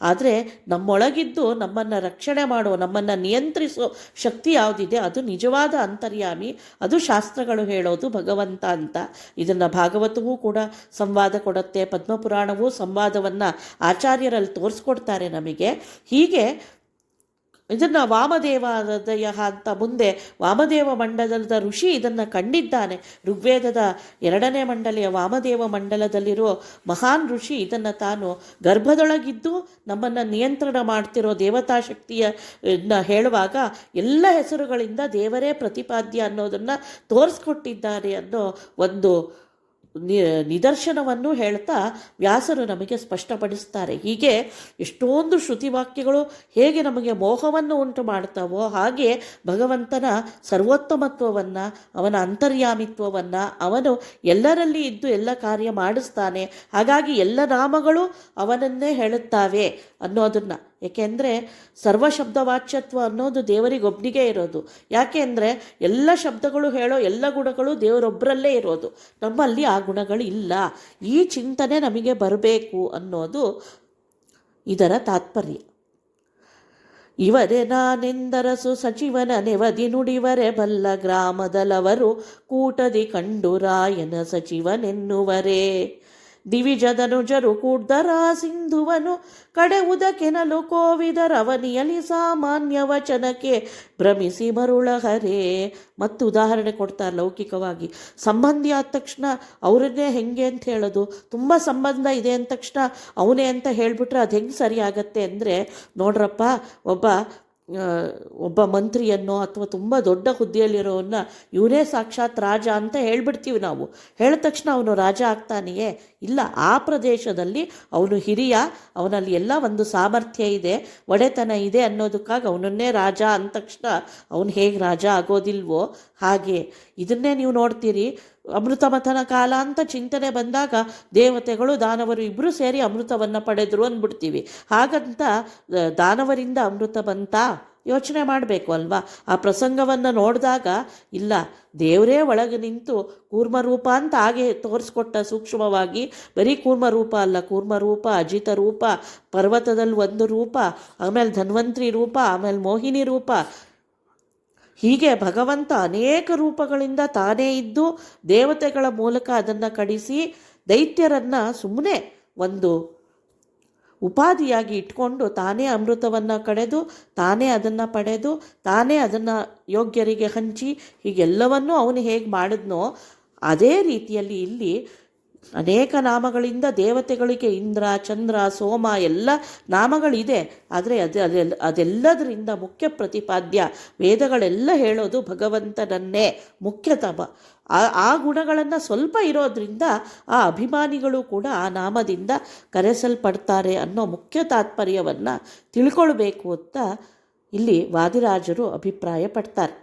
[SPEAKER 1] ಆದರೆ ನಮ್ಮೊಳಗಿದ್ದು ನಮ್ಮನ್ನು ರಕ್ಷಣೆ ಮಾಡೋ, ನಮ್ಮನ್ನು ನಿಯಂತ್ರಿಸೋ ಶಕ್ತಿ ಯಾವುದಿದೆ ಅದು ನಿಜವಾದ ಅಂತರ್ಯಾಮಿ, ಅದು ಶಾಸ್ತ್ರಗಳು ಹೇಳೋದು ಭಗವಂತ ಅಂತ. ಇದನ್ನು ಭಾಗವತವೂ ಕೂಡ ಸಂವಾದ ಕೊಡುತ್ತೆ, ಪದ್ಮಪುರಾಣವೂ ಸಂವಾದವನ್ನು ಆಚಾರ್ಯರಲ್ಲಿ ತೋರಿಸ್ಕೊಡ್ತಾರೆ ನಮಗೆ. ಹೀಗೆ ಇದನ್ನು ವಾಮದೇವಾದಯ ಅಂತ ಮುಂದೆ ವಾಮದೇವ ಮಂಡಲದ ಋಷಿ ಇದನ್ನು ಕಂಡಿದ್ದಾನೆ. ಋಗ್ವೇದದ 2ನೇ ಮಂಡಲಿಯ ವಾಮದೇವ ಮಂಡಲದಲ್ಲಿರೋ ಮಹಾನ್ ಋಷಿ ಇದನ್ನು ತಾನು ಗರ್ಭದೊಳಗಿದ್ದು ನಮ್ಮನ್ನು ನಿಯಂತ್ರಣ ಮಾಡ್ತಿರೋ ದೇವತಾ ಶಕ್ತಿಯ ಹೇಳುವಾಗ ಎಲ್ಲ ಹೆಸರುಗಳಿಂದ ದೇವರೇ ಪ್ರತಿಪಾದ್ಯ ಅನ್ನೋದನ್ನು ತೋರಿಸ್ಕೊಟ್ಟಿದ್ದಾರೆ ಅನ್ನೋ ಒಂದು ನಿದರ್ಶನವನ್ನು ಹೇಳ್ತಾ ವ್ಯಾಸರು ನಮಗೆ ಸ್ಪಷ್ಟಪಡಿಸ್ತಾರೆ. ಹೀಗೆ ಎಷ್ಟೊಂದು ಶ್ರುತಿವಾಕ್ಯಗಳು ಹೇಗೆ ನಮಗೆ ಮೋಹವನ್ನು ಉಂಟು ಮಾಡ್ತಾವೋ, ಹಾಗೆ ಭಗವಂತನ ಸರ್ವೋತ್ತಮತ್ವವನ್ನು, ಅವನ ಅಂತರ್ಯಾಮಿತ್ವವನ್ನು, ಅವನು ಎಲ್ಲರಲ್ಲಿ ಇದ್ದು ಎಲ್ಲ ಕಾರ್ಯ ಮಾಡಿಸ್ತಾನೆ, ಹಾಗಾಗಿ ಎಲ್ಲ ನಾಮಗಳು ಅವನನ್ನೇ ಹೇಳುತ್ತಾವೆ ಅನ್ನೋದನ್ನು. ಏಕೆಂದರೆ ಸರ್ವಶಬ್ದವಾಚ್ಯತ್ವ ಅನ್ನೋದು ದೇವರಿಗೊಬ್ಬನಿಗೆ ಇರೋದು. ಯಾಕೆ ಅಂದರೆ ಎಲ್ಲ ಶಬ್ದಗಳು ಹೇಳೋ ಎಲ್ಲ ಗುಣಗಳು ದೇವರೊಬ್ಬರಲ್ಲೇ ಇರೋದು, ನಮ್ಮಲ್ಲಿ ಆ ಗುಣಗಳು ಇಲ್ಲ. ಈ ಚಿಂತನೆ ನಮಗೆ ಬರಬೇಕು ಅನ್ನೋದು ಇದರ ತಾತ್ಪರ್ಯ. ಇವರೇ ನಾನೆಂದರಸು ಸಚಿವನ ನೆವದಿ ನುಡಿವರೆ ಬಲ್ಲ ಗ್ರಾಮದಲವರು ಕೂಟದಿ ಕಂಡು ರಾಯನ ಸಚಿವನೆನ್ನುವರೇ. ದಿವಿಜದನುಜರು ಕೂಡ್ದರ ಸಿಂಧುವನು ಕಡೆವುದಕೆನಲು ಕೋವಿದರವನಿಯಲಿ ಸಾಮಾನ್ಯ ವಚನಕ್ಕೆ ಭ್ರಮಿಸಿ ಮರುಳಹರೇ. ಮತ್ತು ಉದಾಹರಣೆ ಕೊಡ್ತಾರೆ ಲೌಕಿಕವಾಗಿ. ಸಂಬಂಧಿ ಆದ ತಕ್ಷಣ ಅವರನ್ನೇ ಹೆಂಗೆ ಅಂತ ಹೇಳೋದು, ತುಂಬ ಸಂಬಂಧ ಇದೆ ಅಂದ ತಕ್ಷಣ ಅವನೇ ಅಂತ ಹೇಳಿಬಿಟ್ರೆ ಅದು ಹೆಂಗೆ ಸರಿ ಆಗತ್ತೆ ಅಂದರೆ, ನೋಡ್ರಪ್ಪ, ಒಬ್ಬ ಮಂತ್ರಿಯನ್ನು ಅಥವಾ ತುಂಬ ದೊಡ್ಡ ಹುದ್ದೆಯಲ್ಲಿರೋವನ್ನ ಇವನೇ ಸಾಕ್ಷಾತ್ ರಾಜ ಅಂತ ಹೇಳ್ಬಿಡ್ತೀವಿ ನಾವು. ಹೇಳಿದ ತಕ್ಷಣ ಅವನು ರಾಜ ಆಗ್ತಾನೆಯೇ? ಇಲ್ಲ, ಆ ಪ್ರದೇಶದಲ್ಲಿ ಅವನು ಹಿರಿಯ, ಅವನಲ್ಲಿ ಎಲ್ಲ ಒಂದು ಸಾಮರ್ಥ್ಯ ಇದೆ, ಒಡೆತನ ಇದೆ ಅನ್ನೋದಕ್ಕಾಗಿ ಅವನನ್ನೇ ರಾಜ ಅಂದ ತಕ್ಷಣ ಅವನು ಹೇಗೆ ರಾಜ ಆಗೋದಿಲ್ವೋ ಹಾಗೆ ಇದನ್ನೇ ನೀವು ನೋಡ್ತೀರಿ. ಅಮೃತ ಮಥನ ಕಾಲ ಅಂತ ಚಿಂತನೆ ಬಂದಾಗ ದೇವತೆಗಳು ದಾನವರು ಇಬ್ಬರು ಸೇರಿ ಅಮೃತವನ್ನು ಪಡೆದರು ಅಂದ್ಬಿಡ್ತೀವಿ. ಹಾಗಂತ ದಾನವರಿಂದ ಅಮೃತ ಬಂತಾ? ಯೋಚನೆ ಮಾಡಬೇಕು ಅಲ್ವಾ. ಆ ಪ್ರಸಂಗವನ್ನು ನೋಡಿದಾಗ ಇಲ್ಲ, ದೇವರೇ ಒಳಗೆ ನಿಂತು ಕೂರ್ಮರೂಪ ಅಂತ ಹಾಗೆ ತೋರಿಸ್ಕೊಟ್ಟ ಸೂಕ್ಷ್ಮವಾಗಿ. ಬರೀ ಕೂರ್ಮರೂಪ ಅಲ್ಲ, ಕೂರ್ಮರೂಪ, ಅಜಿತ ರೂಪ, ಪರ್ವತದಲ್ಲಿ ಒಂದು ರೂಪ, ಆಮೇಲೆ ಧನ್ವಂತ್ರಿ ರೂಪ, ಆಮೇಲೆ ಮೋಹಿನಿ ರೂಪ, ಹೀಗೆ ಭಗವಂತ ಅನೇಕ ರೂಪಗಳಿಂದ ತಾನೇ ಇದ್ದು ದೇವತೆಗಳ ಮೂಲಕ ಅದನ್ನು ಕಡಿಸಿ ದೈತ್ಯರನ್ನು ಸುಮ್ಮನೆ ಒಂದು ಉಪಾಧಿಯಾಗಿ ಇಟ್ಕೊಂಡು ತಾನೇ ಅಮೃತವನ್ನು ಕಡೆದು ತಾನೇ ಅದನ್ನು ಪಡೆದು ತಾನೇ ಅದನ್ನು ಯೋಗ್ಯರಿಗೆ ಹಂಚಿ ಹೀಗೆಲ್ಲವನ್ನೂ ಅವನು ಹೇಗೆ ಮಾಡಿದ್ನೋ ಅದೇ ರೀತಿಯಲ್ಲಿ ಇಲ್ಲಿ ಅನೇಕ ನಾಮಗಳಿಂದ ದೇವತೆಗಳಿಗೆ ಇಂದ್ರ, ಚಂದ್ರ, ಸೋಮ ಎಲ್ಲ ನಾಮಗಳಿದೆ. ಆದರೆ ಅದೆಲ್ಲದರಿಂದ ಮುಖ್ಯ ಪ್ರತಿಪಾದ್ಯ ವೇದಗಳೆಲ್ಲ ಹೇಳೋದು ಭಗವಂತನನ್ನೇ ಮುಖ್ಯತಮ. ಆ ಗುಣಗಳನ್ನು ಸ್ವಲ್ಪ ಇರೋದ್ರಿಂದ ಆ ಅಭಿಮಾನಿಗಳು ಕೂಡ ಆ ನಾಮದಿಂದ ಕರೆಸಲ್ಪಡ್ತಾರೆ ಅನ್ನೋ ಮುಖ್ಯ ತಾತ್ಪರ್ಯವನ್ನು ತಿಳ್ಕೊಳ್ಬೇಕು ಅಂತ ಇಲ್ಲಿ ವಾದಿರಾಜರು ಅಭಿಪ್ರಾಯ ಪಡ್ತಾರೆ.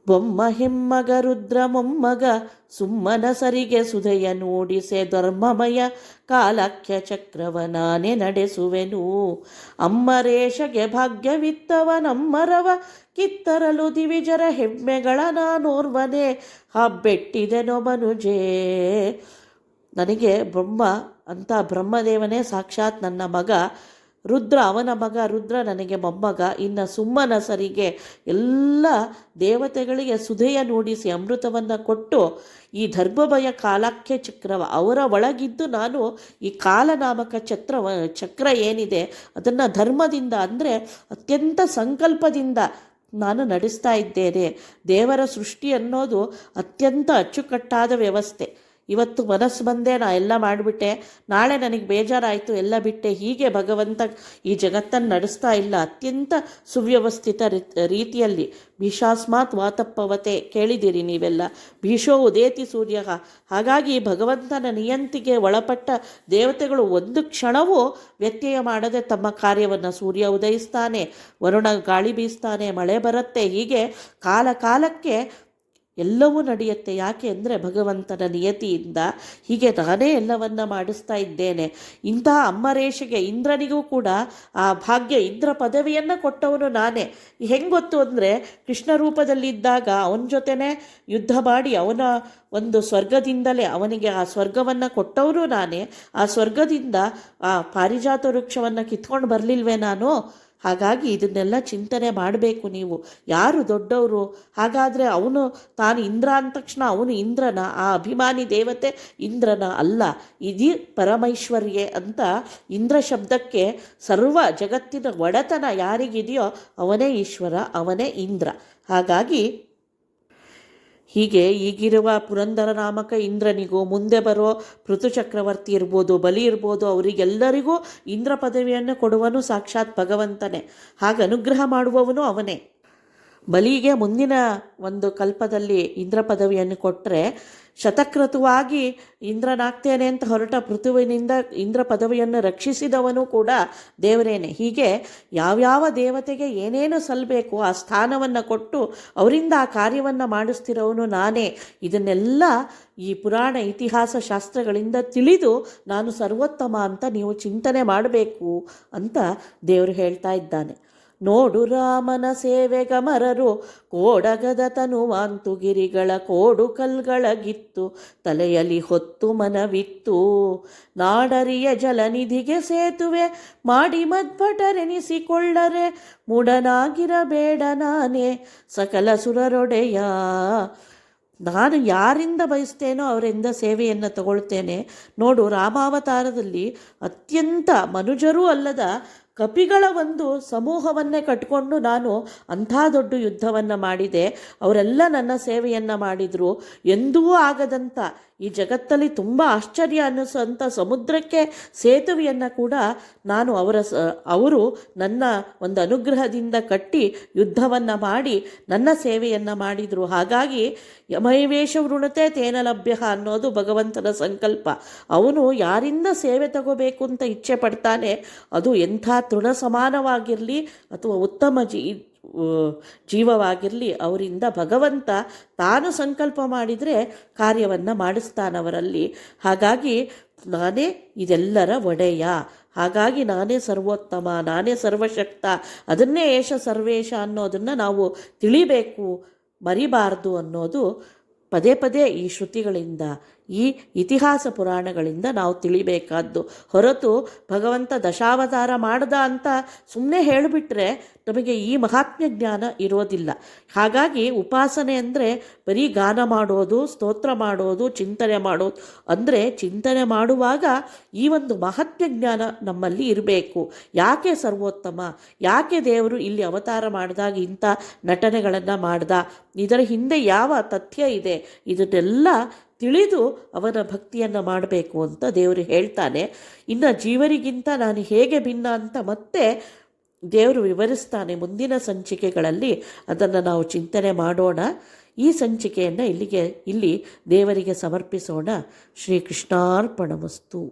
[SPEAKER 1] ಬೊಮ್ಮ ಹೆಮ್ಮಗ ರುದ್ರ ಮೊಮ್ಮಗ ಸುಮ್ಮನ ಸರಿಗೆ ಸುಧೆಯ ನೋಡಿಸೆ ಧರ್ಮಮಯ ಕಾಲಖ್ಯ ಚಕ್ರವನಾನೆ ನಡೆಸುವೆನು. ಅಮ್ಮರೇಷಗೆ ಭಾಗ್ಯವಿತ್ತವನಮ್ಮರವ ಕಿತ್ತರಲು ದಿವಿಜರ ಹೆಮ್ಮೆಗಳ ನಾನೋರ್ವನೇ ಹಬ್ಬೆಟ್ಟಿದೆನೋ ಮನುಜೇ. ನನಗೆ ಬ್ರಹ್ಮ ಅಂತ ಬ್ರಹ್ಮದೇವನೇ ಸಾಕ್ಷಾತ್ ನನ್ನ ಮಗ, ರುದ್ರ ಅವನ ಮಗ, ರುದ್ರ ನನಗೆ ಮೊಮ್ಮಗ. ಇನ್ನು ಸುಮ್ಮನ ಸರಿಗೆ ಎಲ್ಲ ದೇವತೆಗಳಿಗೆ ಸುಧೆಯ ನುಡಿಸಿ ಅಮೃತವನ್ನು ಕೊಟ್ಟು ಈ ಧರ್ಮಮಯ ಕಾಲಕ್ಕೆ ಚಕ್ರವ ಅವರ ಒಳಗಿದ್ದು ನಾನು ಈ ಕಾಲನಾಮಕ ಚಕ್ರ ಏನಿದೆ ಅದನ್ನು ಧರ್ಮದಿಂದ ಅಂದರೆ ಅತ್ಯಂತ ಸಂಕಲ್ಪದಿಂದ ನಾನು ನಡೆಸ್ತಾ ಇದ್ದೇನೆ. ದೇವರ ಸೃಷ್ಟಿ ಅನ್ನೋದು ಅತ್ಯಂತ ಅಚ್ಚುಕಟ್ಟಾದ ವ್ಯವಸ್ಥೆ. ಇವತ್ತು ಮನಸ್ಸು ಬಂದೆ ನಾ ಎಲ್ಲ ಮಾಡಿಬಿಟ್ಟೆ, ನಾಳೆ ನನಗೆ ಬೇಜಾರಾಯಿತು ಎಲ್ಲ ಬಿಟ್ಟೆ, ಹೀಗೆ ಭಗವಂತ ಈ ಜಗತ್ತನ್ನು ನಡೆಸ್ತಾ ಇಲ್ಲ. ಅತ್ಯಂತ ಸುವ್ಯವಸ್ಥಿತ ರೀತಿಯಲ್ಲಿ ಭೀಷಾಸ್ಮಾತ್ ವಾತಪ್ಪವತೆ ಕೇಳಿದ್ದೀರಿ ನೀವೆಲ್ಲ. ಭೀಷೋ ಉದೇತಿ ಸೂರ್ಯ. ಹಾಗಾಗಿ ಭಗವಂತನ ನಿಯಂತಿಗೆ ಒಳಪಟ್ಟ ದೇವತೆಗಳು ಒಂದು ಕ್ಷಣವೂ ವ್ಯತ್ಯಯ ಮಾಡದೆ ತಮ್ಮ ಕಾರ್ಯವನ್ನು, ಸೂರ್ಯ ಉದಯಿಸ್ತಾನೆ, ವರುಣ ಗಾಳಿ ಬೀಸ್ತಾನೆ, ಮಳೆ ಬರುತ್ತೆ, ಹೀಗೆ ಕಾಲ ಕಾಲಕ್ಕೆ ಎಲ್ಲವೂ ನಡೆಯುತ್ತೆ. ಯಾಕೆ ಅಂದರೆ ಭಗವಂತನ ನಿಯತಿಯಿಂದ. ಹೀಗೆ ನಾನೇ ಎಲ್ಲವನ್ನ ಮಾಡಿಸ್ತಾ ಇದ್ದೇನೆ. ಇಂತಹ ಅಮ್ಮರೇಷೆಗೆ ಇಂದ್ರನಿಗೂ ಕೂಡ ಆ ಭಾಗ್ಯ, ಇಂದ್ರ ಪದವಿಯನ್ನು ಕೊಟ್ಟವನು ನಾನೇ. ಹೆಂಗೆ ಗೊತ್ತು ಅಂದರೆ ಕೃಷ್ಣ ರೂಪದಲ್ಲಿದ್ದಾಗ ಅವನ ಜೊತೆನೇ ಯುದ್ಧ ಮಾಡಿ ಅವನ ಒಂದು ಸ್ವರ್ಗದಿಂದಲೇ ಅವನಿಗೆ ಆ ಸ್ವರ್ಗವನ್ನು ಕೊಟ್ಟವರು ನಾನೇ. ಆ ಸ್ವರ್ಗದಿಂದ ಆ ಪಾರಿಜಾತ ವೃಕ್ಷವನ್ನು ಕಿತ್ಕೊಂಡು ಬರಲಿಲ್ವೇ ನಾನು? ಹಾಗಾಗಿ ಇದನ್ನೆಲ್ಲ ಚಿಂತನೆ ಮಾಡಬೇಕು ನೀವು. ಯಾರು ದೊಡ್ಡವರು? ಹಾಗಾದರೆ ಅವನು ತಾನು ಇಂದ್ರ ಅಂದ ತಕ್ಷಣ ಅವನು ಇಂದ್ರನ, ಆ ಅಭಿಮಾನಿ ದೇವತೆ ಇಂದ್ರನ ಅಲ್ಲ, ಇದೀ ಪರಮೈಶ್ವರ್ಯೆ ಅಂತ ಇಂದ್ರ ಶಬ್ದಕ್ಕೆ ಸರ್ವ ಜಗತ್ತಿನ ಒಡೆತನ ಯಾರಿಗಿದೆಯೋ ಅವನೇ ಈಶ್ವರ, ಅವನೇ ಇಂದ್ರ. ಹಾಗಾಗಿ ಹೀಗೆ ಈಗಿರುವ ಪುರಂದರ ನಾಮಕ ಇಂದ್ರನಿಗೂ ಮುಂದೆ ಬರೋ ಪೃಥು ಚಕ್ರವರ್ತಿ ಇರ್ಬೋದು, ಬಲಿ ಇರ್ಬೋದು, ಅವರಿಗೆಲ್ಲರಿಗೂ ಇಂದ್ರ ಪದವಿಯನ್ನು ಕೊಡುವನು ಸಾಕ್ಷಾತ್ ಭಗವಂತನೇ. ಹಾಗೆ ಅನುಗ್ರಹ ಮಾಡುವವನು ಅವನೇ. ಬಲಿಗೆ ಮುಂದಿನ ಒಂದು ಕಲ್ಪದಲ್ಲಿ ಇಂದ್ರ ಪದವಿಯನ್ನು ಕೊಟ್ಟರೆ ಶತಕ್ರತುವಾಗಿ ಇಂದ್ರನಾಗ್ತೇನೆ ಅಂತ ಹೊರಟ ಪೃಥುವಿನಿಂದ ಇಂದ್ರ ಪದವಿಯನ್ನು ರಕ್ಷಿಸಿದವನು ಕೂಡ ದೇವರೇನೆ. ಹೀಗೆ ಯಾವ್ಯಾವ ದೇವತೆಗೆ ಏನೇನು ಸಲ್ಲಬೇಕು ಆ ಸ್ಥಾನವನ್ನು ಕೊಟ್ಟು ಅವರಿಂದ ಆ ಕಾರ್ಯವನ್ನು ಮಾಡಿಸ್ತಿರೋವನು ನಾನೇ. ಇದನ್ನೆಲ್ಲ ಈ ಪುರಾಣ ಇತಿಹಾಸ ಶಾಸ್ತ್ರಗಳಿಂದ ತಿಳಿದು ನಾನು ಸರ್ವೋತ್ತಮ ಅಂತ ನೀವು ಚಿಂತನೆ ಮಾಡಬೇಕು ಅಂತ ದೇವರು ಹೇಳ್ತಾ ಇದ್ದಾನೆ. ನೋಡು ರಾಮನ ಸೇವೆಗಮರರು ಕೋಡಗದ ತನುವಾಂತು ಗಿರಿಗಳ ಕೋಡು ಕಲ್ಗಳಗಿತ್ತು ತಲೆಯಲ್ಲಿ ಹೊತ್ತು ಮನವಿತ್ತು. ನಾಡರಿಯ ಜಲನಿಧಿಗೆ ಸೇತುವೆ ಮಾಡಿ ಮದ್ಭಟರೆನಿಸಿಕೊಳ್ಳರೆ ಮುಡನಾಗಿರಬೇಡ ನಾನೇ ಸಕಲ ಸುರರೊಡೆಯ. ನಾನು ಯಾರಿಂದ ಬಯಸ್ತೇನೋ ಅವರಿಂದ ಸೇವೆಯನ್ನು ತಗೊಳ್ತೇನೆ. ನೋಡು, ರಾಮಾವತಾರದಲ್ಲಿ ಅತ್ಯಂತ ಮನುಜರೂ ಅಲ್ಲದ ಕಪಿಗಳ ಒಂದು ಸಮೂಹವನ್ನೇ ಕಟ್ಟಿಕೊಂಡು ನಾನು ಅಂಥ ದೊಡ್ಡ ಯುದ್ಧವನ್ನು ಮಾಡಿದೆ. ಅವರೆಲ್ಲ ನನ್ನ ಸೇವೆಯನ್ನು ಮಾಡಿದರು. ಎಂದೂ ಆಗದಂಥ ಈ ಜಗತ್ತಲ್ಲಿ ತುಂಬ ಆಶ್ಚರ್ಯ ಅನ್ನಿಸೋಂಥ ಸಮುದ್ರಕ್ಕೆ ಸೇತುವೆಯನ್ನು ಕೂಡ ನಾನು ಅವರು ನನ್ನ ಒಂದು ಅನುಗ್ರಹದಿಂದ ಕಟ್ಟಿ ಯುದ್ಧವನ್ನು ಮಾಡಿ ನನ್ನ ಸೇವೆಯನ್ನು ಮಾಡಿದರು. ಹಾಗಾಗಿ ಯಮೈವೇಶ ವೃಣತೆ ತೇನ ಲಭ್ಯ ಅನ್ನೋದು ಭಗವಂತನ ಸಂಕಲ್ಪ. ಅವನು ಯಾರಿಂದ ಸೇವೆ ತಗೋಬೇಕು ಅಂತ ಇಚ್ಛೆ ಪಡ್ತಾನೆ, ಅದು ಎಂಥ ತೃಣ ಸಮಾನವಾಗಿರಲಿ ಅಥವಾ ಉತ್ತಮ ಜೀವವಾಗಿರಲಿ, ಅವರಿಂದ ಭಗವಂತ ತಾನು ಸಂಕಲ್ಪ ಮಾಡಿದರೆ ಕಾರ್ಯವನ್ನು ಮಾಡಿಸ್ತಾನವರಲ್ಲಿ. ಹಾಗಾಗಿ ನಾನೇ ಇದೆಲ್ಲರ ಒಡೆಯ. ಹಾಗಾಗಿ ನಾನೇ ಸರ್ವೋತ್ತಮ, ನಾನೇ ಸರ್ವಶಕ್ತ, ಅದನ್ನೇ ಏಷ ಸರ್ವೇಶ ಅನ್ನೋದನ್ನು ನಾವು ತಿಳಿಬೇಕು, ಮರಿಬಾರ್ದು ಅನ್ನೋದು ಪದೇ ಪದೇ ಈ ಶ್ರುತಿಗಳಿಂದ, ಈ ಇತಿಹಾಸ ಪುರಾಣಗಳಿಂದ ನಾವು ತಿಳಿಬೇಕಾದ್ದು. ಹೊರತು ಭಗವಂತ ದಶಾವತಾರ ಮಾಡ್ದ ಅಂತ ಸುಮ್ಮನೆ ಹೇಳಿಬಿಟ್ರೆ ನಮಗೆ ಈ ಮಹಾತ್ಮ್ಯ ಜ್ಞಾನ ಇರೋದಿಲ್ಲ. ಹಾಗಾಗಿ ಉಪಾಸನೆ ಅಂದರೆ ಬರೀ ಗಾನ ಮಾಡೋದು, ಸ್ತೋತ್ರ ಮಾಡೋದು, ಚಿಂತನೆ ಮಾಡೋದು ಅಂದರೆ, ಚಿಂತನೆ ಮಾಡುವಾಗ ಈ ಒಂದು ಮಹಾತ್ಮ್ಯ ಜ್ಞಾನ ನಮ್ಮಲ್ಲಿ ಇರಬೇಕು. ಯಾಕೆ ಸರ್ವೋತ್ತಮ, ಯಾಕೆ ದೇವರು ಇಲ್ಲಿ ಅವತಾರ ಮಾಡಿದಾಗ ಇಂಥ ನಟನೆಗಳನ್ನು ಮಾಡ್ದ, ಇದರ ಹಿಂದೆ ಯಾವ ತಥ್ಯ ಇದೆ, ಇದನ್ನೆಲ್ಲ ತಿಳಿದು ಅವನ ಭಕ್ತಿಯನ್ನು ಮಾಡಬೇಕು ಅಂತ ದೇವರು ಹೇಳ್ತಾನೆ. ಇನ್ನು ಜೀವರಿಗಿಂತ ನಾನು ಹೇಗೆ ಭಿನ್ನ ಅಂತ ಮತ್ತೆ ದೇವರು ವಿವರಿಸ್ತಾನೆ ಮುಂದಿನ ಸಂಚಿಕೆಗಳಲ್ಲಿ. ಅದನ್ನು ನಾವು ಚಿಂತನೆ ಮಾಡೋಣ. ಈ ಸಂಚಿಕೆಯನ್ನು ಇಲ್ಲಿ ದೇವರಿಗೆ ಸಮರ್ಪಿಸೋಣ. ಶ್ರೀಕೃಷ್ಣಾರ್ಪಣಮಸ್ತು.